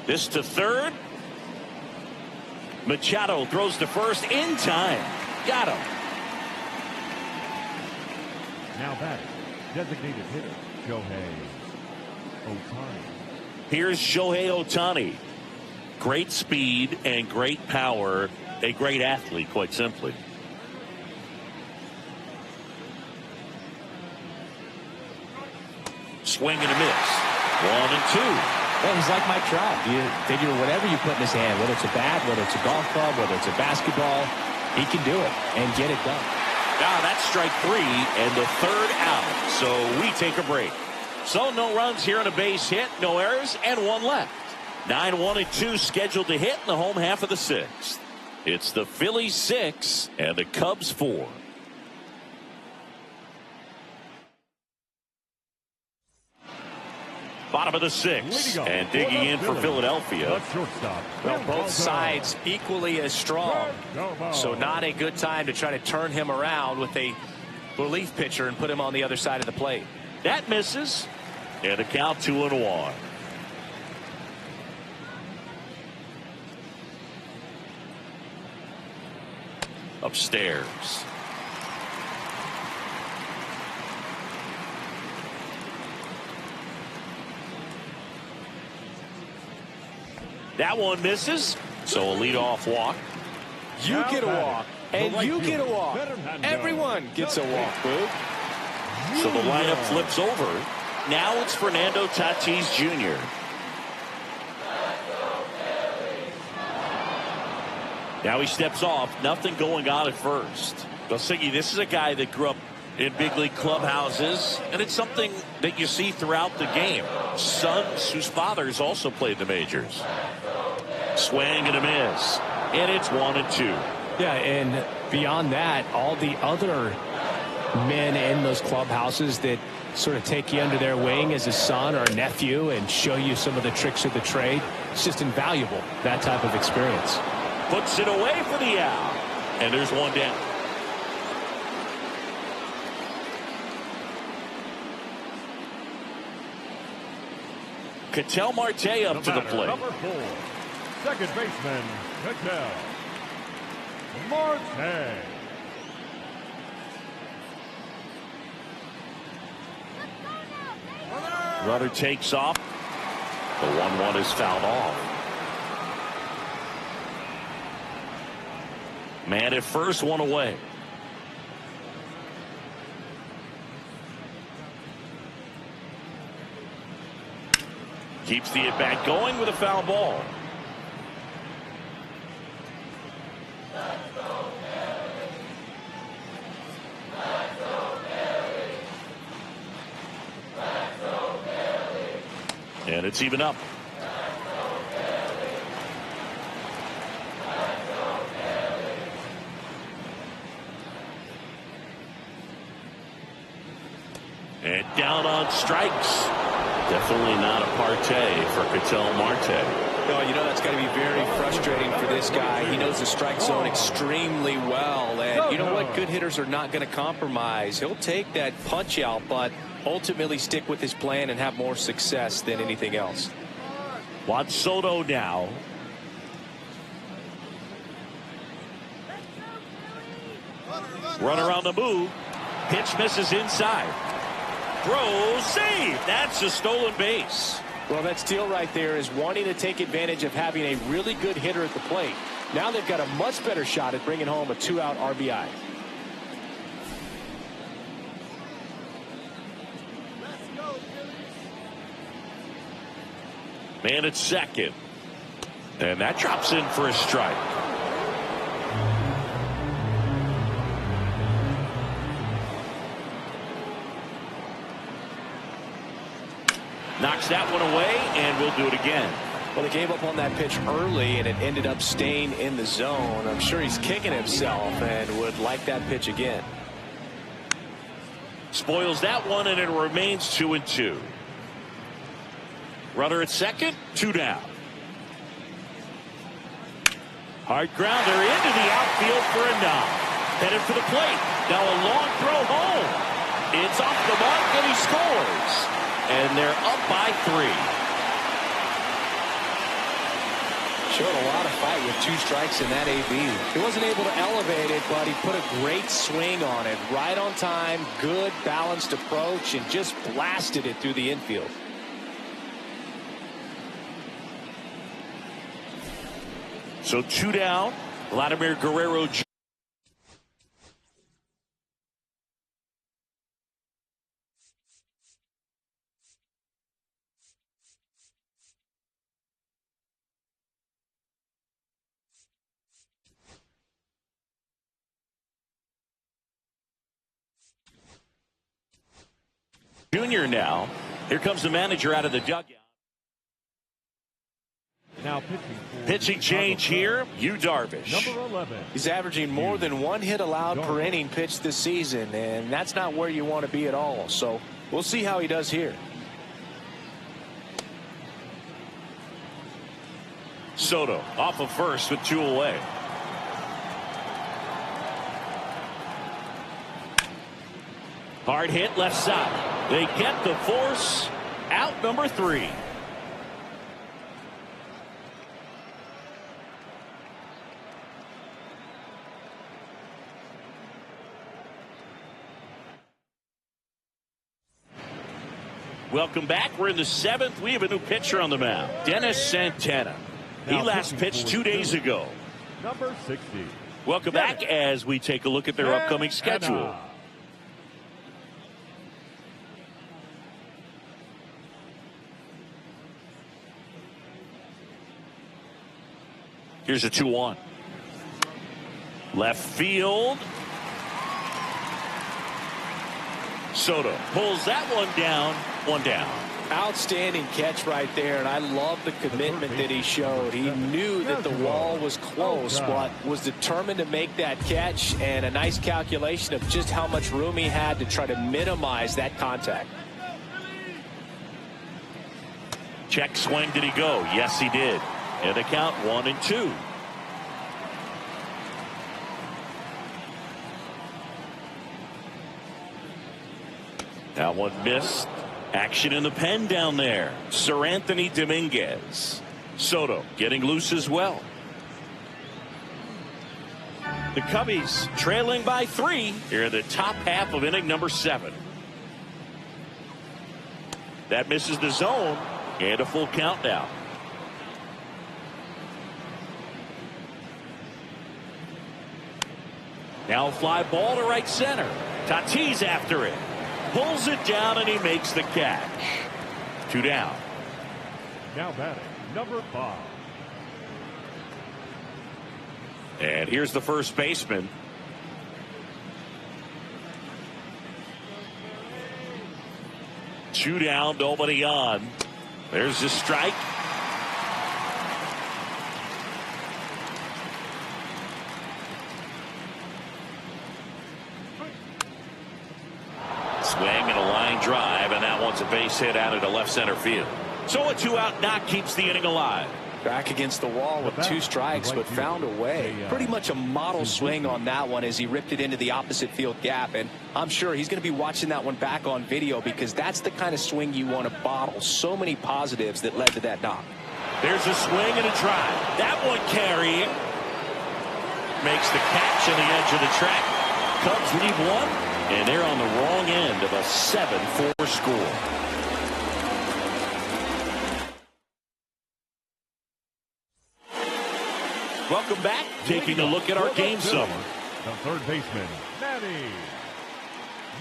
S1: This to third. Machado throws to first in time. Got him.
S3: Now batting, designated hitter, Shohei Ohtani.
S1: Here's Shohei Ohtani. Great speed and great power. A great athlete, quite simply. Swing and a miss. 1-2.
S4: Well, he's like Mike Trout. You figure whatever you put in his hand, whether it's a bat, whether it's a golf club, whether it's a basketball, he can do it and get it done.
S1: Now that's strike 3 and the third out. So we take a break. So no runs here on a base hit, no errors, and one left. 9-1-2 scheduled to hit in the home half of the sixth. It's the Phillies 6 and the Cubs 4. Bottom of the sixth, and digging in for Philadelphia.
S2: Well, both sides equally as strong, so not a good time to try to turn him around with a relief pitcher and put him on the other side of the plate.
S1: That misses, and a count 2-1. Upstairs. That one misses, so a leadoff walk.
S2: You get a walk, and you get a walk. Everyone gets a walk, Boog.
S1: So the lineup flips over. Now it's Fernando Tatis Jr. Now he steps off. Nothing going on at first. Siggy, this is a guy that grew up in big league clubhouses, and it's something that you see throughout the game. Sons whose fathers also played the majors. Swing and a miss, and it's 1-2.
S4: Yeah, and beyond that, all the other men in those clubhouses that sort of take you under their wing as a son or a nephew and show you some of the tricks of the trade. It's just invaluable, that type of experience.
S1: Puts it away for the out, and there's one down. Ketel Marte up to the plate.
S3: Number 4, second baseman, Ketel Marte.
S1: Runner takes off. The 1-1 is fouled off. Man at first, one away. Keeps the at-bat going with a foul ball. And it's even up. And down on strikes. Definitely not a partay for Ketel Marte.
S2: No, you know that's got to be very frustrating for this guy. He knows the strike zone extremely well. And you know what? Good hitters are not going to compromise. He'll take that punch out, but ultimately stick with his plan and have more success than anything else.
S1: Juan Soto now. Runner on the move. Pitch misses inside. Throw, save. That's a stolen base.
S4: Well, that steal right there is wanting to take advantage of having a really good hitter at the plate. Now they've got a much better shot at bringing home a 2-out RBI.
S1: Man at second. And that drops in for a strike. Knocks that one away, and we'll do it again.
S4: Well, they gave up on that pitch early, and it ended up staying in the zone. I'm sure he's kicking himself and would like that pitch again.
S1: Spoils that one, and it remains 2-2. Runner at second, 2 down. Hard grounder into the outfield for a knock. Headed for the plate. Now a long throw home. It's off the mark, and he scores. And they're up by 3.
S2: Showed a lot of fight with 2 strikes in that AB.
S4: He wasn't able to elevate it, but he put a great swing on it. Right on time, good balanced approach, and just blasted it through the infield.
S1: So 2 down. Vladimir Guerrero Jr. now. Here comes the manager out of the dugout.
S3: Now
S1: pitching change here, Yu Darvish.
S3: Number 11.
S4: He's averaging more than 1 hit allowed per inning pitched this season, and that's not where you want to be at all. So we'll see how he does here.
S1: Soto off of first with 2 away. Hard hit left side. They get the force out, number 3. Welcome back. We're in the 7th. We have a new pitcher on the mound, Dennis Santana. He last pitched 2 days ago.
S3: Number 60.
S1: Welcome back as we take a look at their upcoming schedule. Here's a 2-1. Left field. Soto pulls that one down. 1 down.
S4: Outstanding catch right there, and I love the commitment that he showed. He knew that the wall was close, but was determined to make that catch, and a nice calculation of just how much room he had to try to minimize that contact.
S1: Check swing, did he go? Yes, he did. And the count 1-2. That one missed. Action in the pen down there. Sir Anthony Dominguez. Soto getting loose as well. The Cubbies trailing by 3 here in the top half of inning number 7. That misses the zone, and a full count now. Now a fly ball to right center. Tatis after it. Pulls it down, and he makes the catch. 2 down.
S3: Now batting, number 5.
S1: And here's the first baseman. Two down, nobody on. There's the strike. Swing and a line drive, and that one's a base hit out into left center field. So a 2-out knock keeps the inning alive.
S2: Back against the wall with 2 strikes, but found a way. Pretty much a model swing on that one as he ripped it into the opposite field gap. And I'm sure he's going to be watching that one back on video, because that's the kind of swing you want to bottle. So many positives that led to that knock.
S1: There's a swing and a drive. That one carrying. Makes the catch on the edge of the track. Cubs lead 1, and they're on the wrong end of a 7-4 score. Welcome back. Taking a look at our game summary.
S3: The third baseman, Manny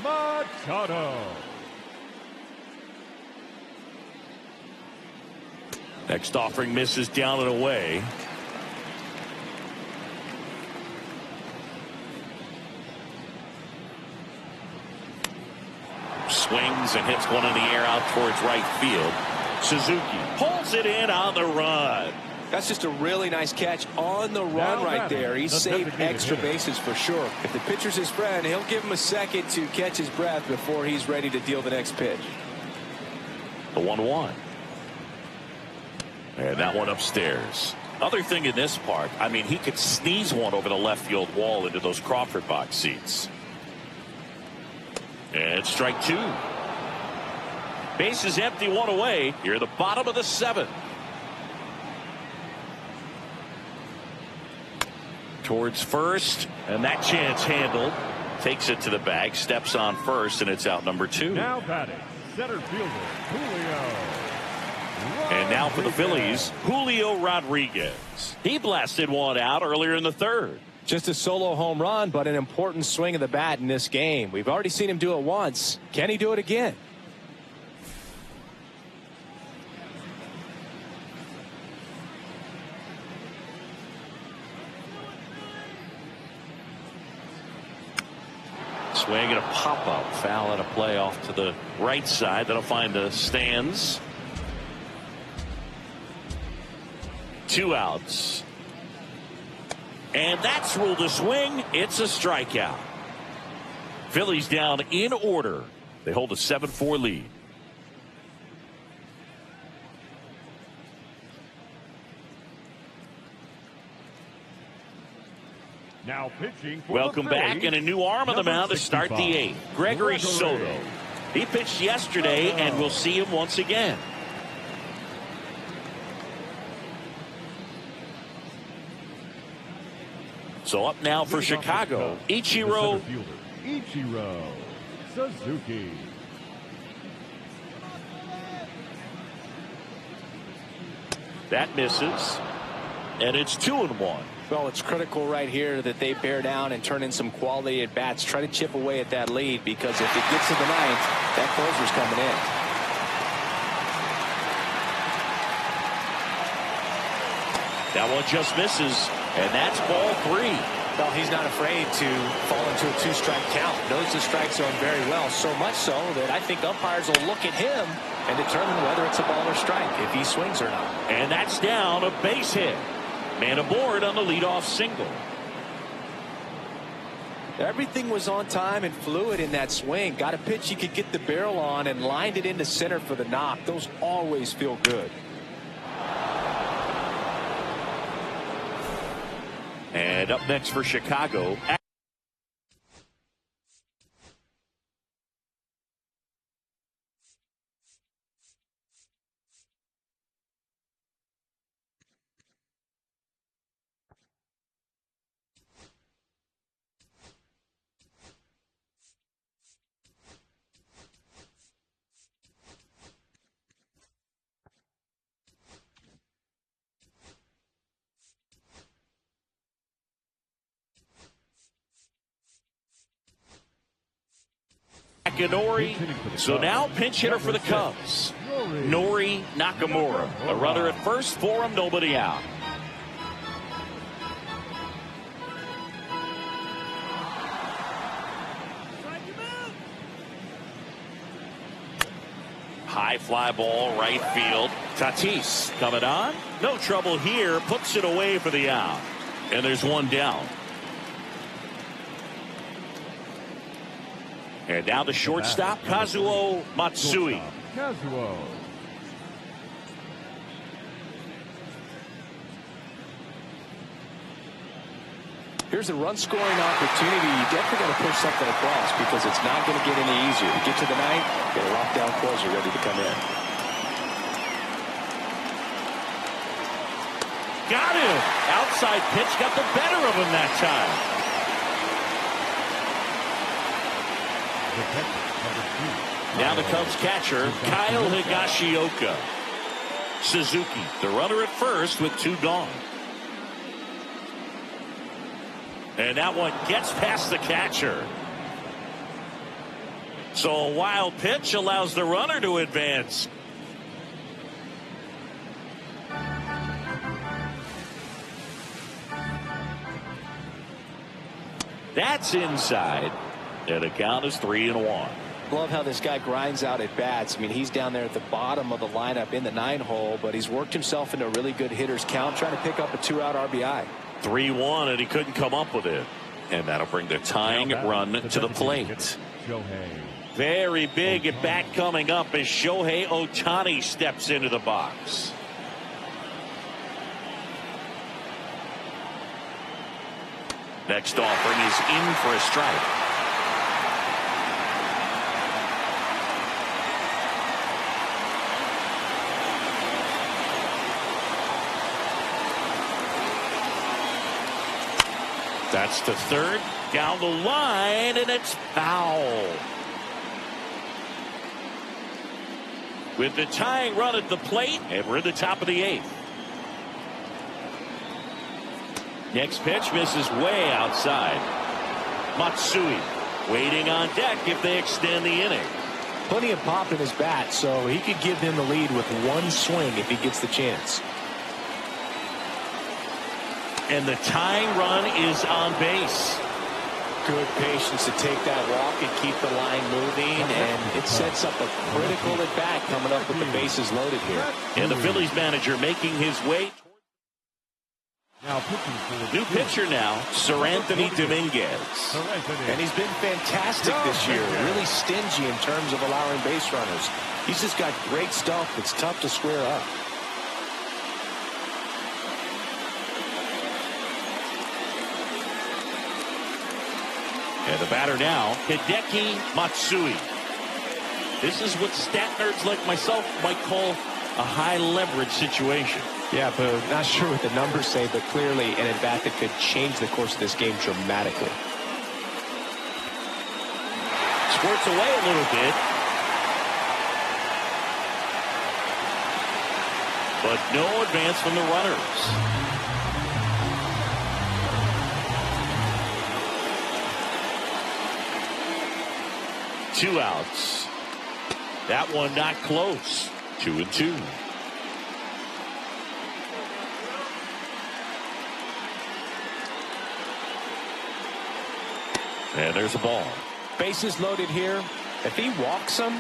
S3: Machado.
S1: Next offering misses down and away. Swings and hits one in the air out towards right field. Suzuki pulls it in on the run.
S2: That's just a really nice catch on the run right there. He saved extra bases for sure. If the pitcher's his friend, he'll give him a second to catch his breath before he's ready to deal the next pitch.
S1: The 1-1. And that one upstairs. Other thing in this park, I mean, he could sneeze one over the left field wall into those Crawford box seats. And strike 2. Base is empty, 1 away. Here at the bottom of the 7th. Towards first, and that chance handled. Takes it to the bag, steps on first, and it's out number 2.
S3: Now batting, center fielder, Julio.
S1: And now for the Phillies, Julio Rodriguez. He blasted one out earlier in the 3rd.
S2: Just a solo home run, but an important swing of the bat in this game. We've already seen him do it once. Can he do it again?
S1: Swing and a pop-up. Foul at a play off to the right side. That'll find the stands. 2 outs. And that's ruled a swing. It's a strikeout. Phillies down in order. They hold a 7-4 lead.
S3: Now pitching for
S1: Welcome
S3: the
S1: back,
S3: Phillies,
S1: and a new arm on the mound to start the 8th. Gregory Soto. He pitched yesterday, and we'll see him once again. So up now for Chicago, Ichiro
S3: Suzuki.
S1: That misses, and it's 2-1.
S2: Well, it's critical right here that they bear down and turn in some quality at bats. Try to chip away at that lead, because if it gets to the 9th, that closer's coming in.
S1: That one just misses, and that's ball 3.
S2: Well, he's not afraid to fall into a 2-strike count. Knows the strike zone very well, so much so that I think umpires will look at him and determine whether it's a ball or strike, if he swings or not.
S1: And that's down, a base hit. Man aboard on the leadoff single.
S2: Everything was on time and fluid in that swing. Got a pitch he could get the barrel on and lined it into center for the knock. Those always feel good.
S1: And up next for Chicago. Nori. So now pinch hitter for the Cubs, Nori Nakamura. A runner at first for him, nobody out. High fly ball, right field. Tatis coming on. No trouble here. Puts it away for the out. And there's one down. And now the shortstop, Kazuo Matsui.
S3: Kazuo.
S2: Here's a run-scoring opportunity. You definitely got to push something across because it's not going to get any easier. To get to the ninth, get a lockdown closer ready to come in.
S1: Got him. Outside pitch got the better of him that time. Now the Cubs catcher, Kyle Higashioka. Suzuki, the runner at first with two gone. And that one gets past the catcher. So a wild pitch allows the runner to advance. That's inside. And the count is 3-1.
S2: Love how this guy grinds out at bats. I mean, he's down there at the bottom of the lineup in the 9-hole, but he's worked himself into a really good hitter's count, trying to pick up a 2-out RBI.
S1: 3-1, and he couldn't come up with it. And that'll bring the tying run to the plate. Very big at bat coming up as Shohei Ohtani steps into the box. Next offering is in for a strike. That's the third, down the line, and it's foul. With the tying run at the plate, and we're at the top of the 8th. Next pitch misses way outside. Matsui waiting on deck if they extend the inning.
S2: Plenty of pop in his bat, so he could give them the lead with one swing if he gets the chance.
S1: And the tying run is on base.
S2: Good patience to take that walk and keep the line moving, and it sets up a critical at bat coming up with the bases loaded here.
S1: And the Phillies manager making his way.
S3: Now pitching for
S1: new pitcher now, Sir Anthony Dominguez.
S2: And he's been fantastic this year, really stingy in terms of allowing base runners. He's just got great stuff that's tough to square up.
S1: And the batter now, Hideki Matsui. This is what stat nerds like myself might call a high leverage situation.
S2: Yeah, but not sure what the numbers say, but clearly an at-bat that could change the course of this game dramatically.
S1: Squirts away a little bit. But no advance from the runners. Two outs. That one not close. 2-2. And there's a ball.
S2: Bases loaded here. If he walks him,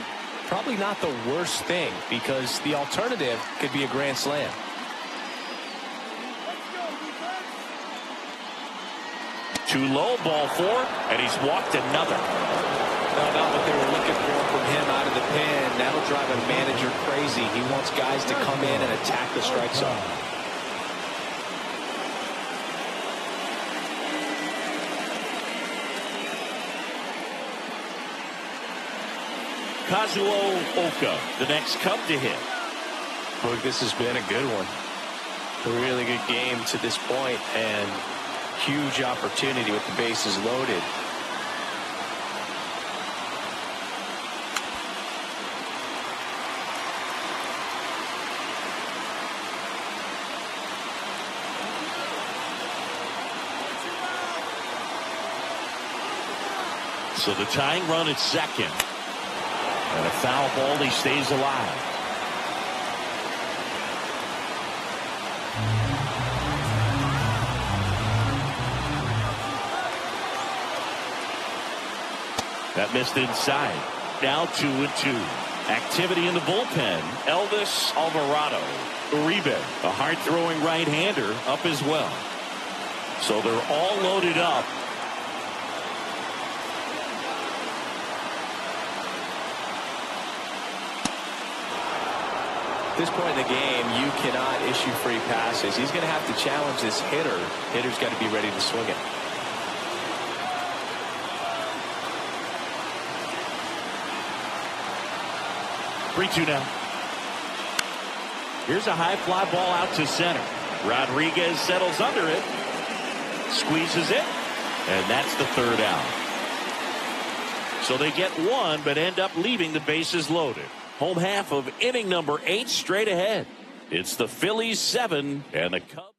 S2: probably not the worst thing, because the alternative could be a grand slam.
S1: Too low, ball 4, and he's walked another.
S2: Not what they were looking for from him out of the pen. That'll drive a manager crazy. He wants guys to come in and attack the strike zone.
S1: Kazuo Oka, the next Cub to hit.
S2: Look, this has been a good one. A really good game to this point, and huge opportunity with the bases loaded.
S1: So the tying run at second. And a foul ball, he stays alive. That missed inside. Now 2-2. Activity in the bullpen. Elvis Alvarado. Uribe, a hard-throwing right-hander, up as well. So they're all loaded up.
S2: At this point in the game, you cannot issue free passes. He's going to have to challenge this hitter. Hitter's got to be ready to swing it.
S1: Three-two now. Here's a high fly ball out to center. Rodriguez settles under it. Squeezes it. And that's the third out. So they get one, but end up leaving the bases loaded. Home half of inning number 8 straight ahead. It's the Phillies 7 and the Cubs.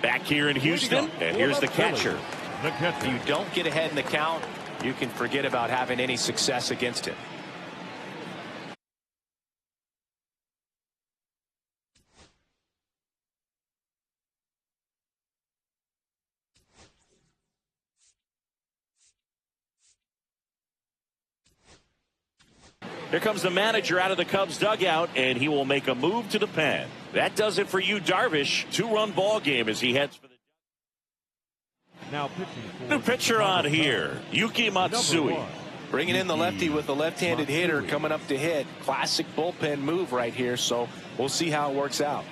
S1: Back here in Houston, and here's the catcher.
S2: If you don't get ahead in the count, you can forget about having any success against him.
S1: Here comes the manager out of the Cubs dugout, and he will make a move to the pen. That does it for you, Darvish. 2-run ball game as he heads for the...
S3: Now pitching for
S1: new pitcher on here, Yuki Matsui.
S2: Bringing in the lefty with the left-handed hitter coming up to hit. Classic bullpen move right here, so we'll see how it works out.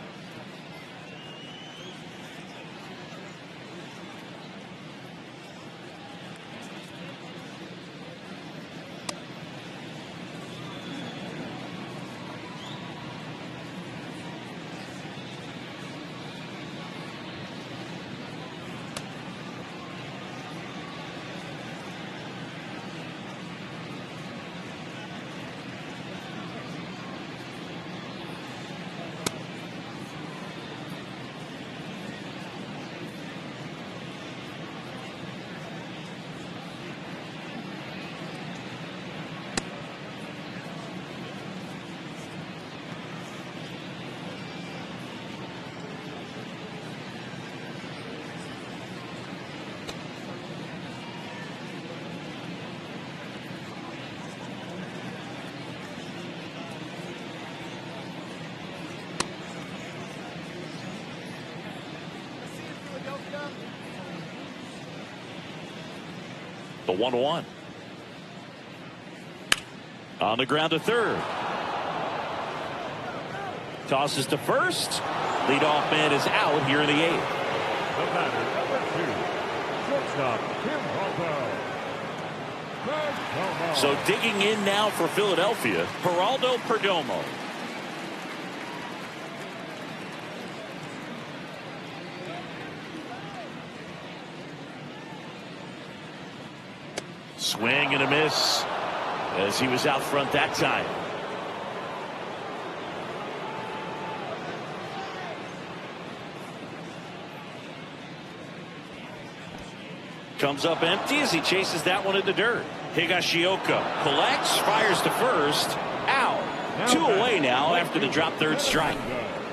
S1: The 1-1. On the ground to third. Tosses to first. Leadoff man is out here in the 8th.
S3: The batter, number 2, shortstop, Tim Harbaugh.
S1: So digging in now for Philadelphia, Geraldo Perdomo. Swing and a miss as he was out front that time. Comes up empty as he chases that one in the dirt. Higashioka collects, fires to first. Out. 2 away now after the drop third strike.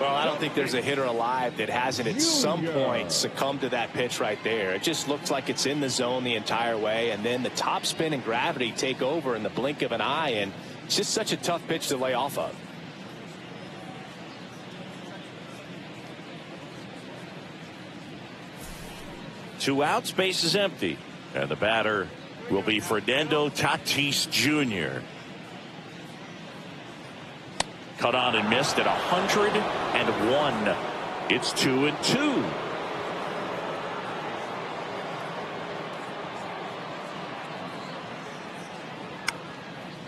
S2: Well, I don't think there's a hitter alive that hasn't at some point succumbed to that pitch right there. It just looks like it's in the zone the entire way, and then the top spin and gravity take over in the blink of an eye, and it's just such a tough pitch to lay off of.
S1: Two outs, base is empty, and the batter will be Fernando Tatis Jr. Cut on and missed at 101. It's 2-2.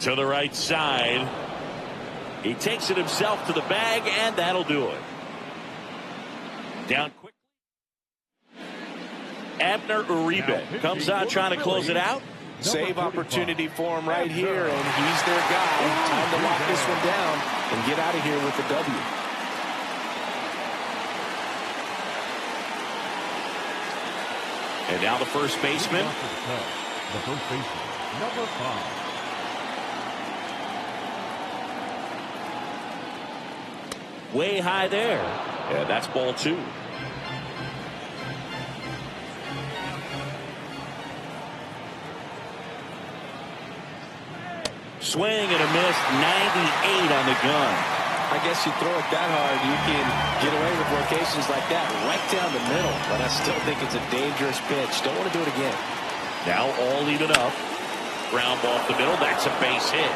S1: To the right side. He takes it himself to the bag, and that'll do it. Down quick. Abner Uribe comes on trying to close it out.
S2: Save opportunity for him right here, and he's their guy. Time to lock this one down and get out of here with the W.
S1: And now the first baseman.
S3: The first baseman. Number 5.
S1: Way high there. Yeah, that's ball 2. Swing and a miss, 98 on the gun.
S2: I guess you throw it that hard, you can get away with locations like that right down the middle. But I still think it's a dangerous pitch. Don't want to do it again.
S1: Now all even up. Ground ball up the middle. That's a base hit.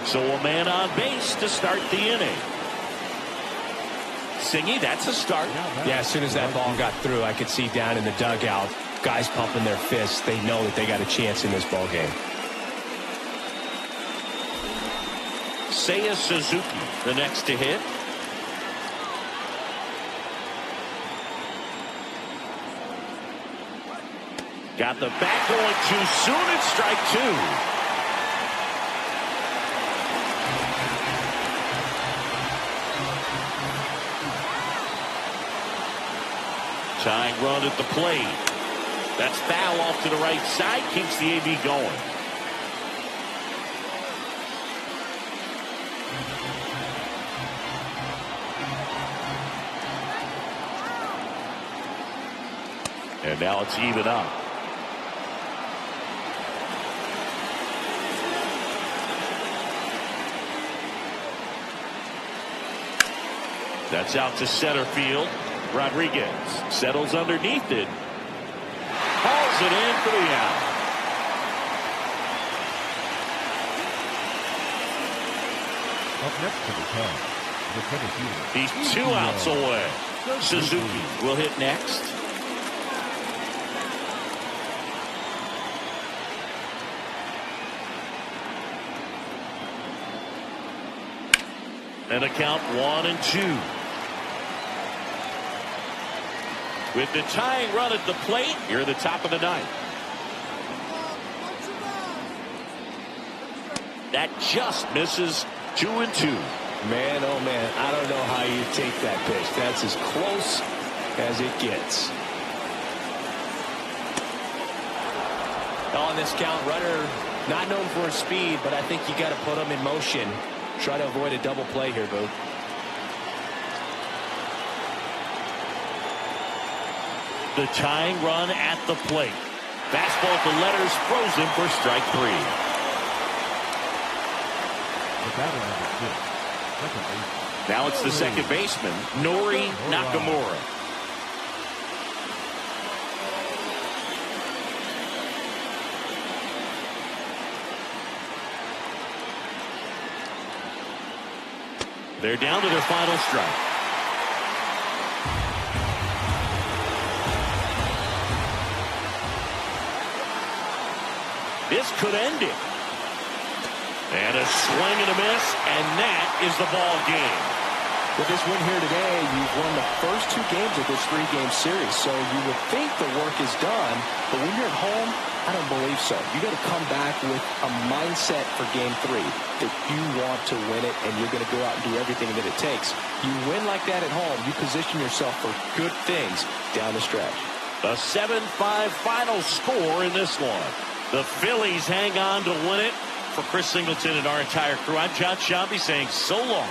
S1: So a man on base to start the inning. Singy, that's a start.
S4: Yeah, as soon as that ball got through, I could see down in the dugout, guys pumping their fists. They know that they got a chance in this ball game.
S1: Seiya Suzuki, the next to hit. Got the bat going too soon. It's strike 2. Tying run at the plate. That's foul off to the right side. Keeps the AB going. And now it's even up. That's out to center field. Rodriguez settles underneath it. Hauls it in for the out.
S3: Up next to the top, the Tennessee.
S1: He's 2 outs away. Suzuki will hit next. And a count 1-2. With the tying run at the plate, you're at the top of the 9th. That just misses. 2-2.
S2: Man, oh man, I don't know how you take that pitch. That's as close as it gets. On this count, runner not known for his speed, but I think you got to put him in motion. Try to avoid a double play here, Boo.
S1: The tying run at the plate. Fastball to letters, frozen for strike 3.
S3: The batter number 6. Second baseman.
S1: Now it's the second baseman, Nori Nakamura. They're down to their final strike. This could end it. And a swing and a miss, and that is the ball game.
S2: With this win here today, you've won the first 2 games of this 3-game series, so you would think the work is done, but when you're at home, I don't believe so. You got to come back with a mindset for game 3 that you want to win it, and you're going to go out and do everything that it takes. You win like that at home, you position yourself for good things down the stretch.
S1: A 7-5 final score in this one. The Phillies hang on to win it. For Chris Singleton and our entire crew, I'm John Shambi saying so long.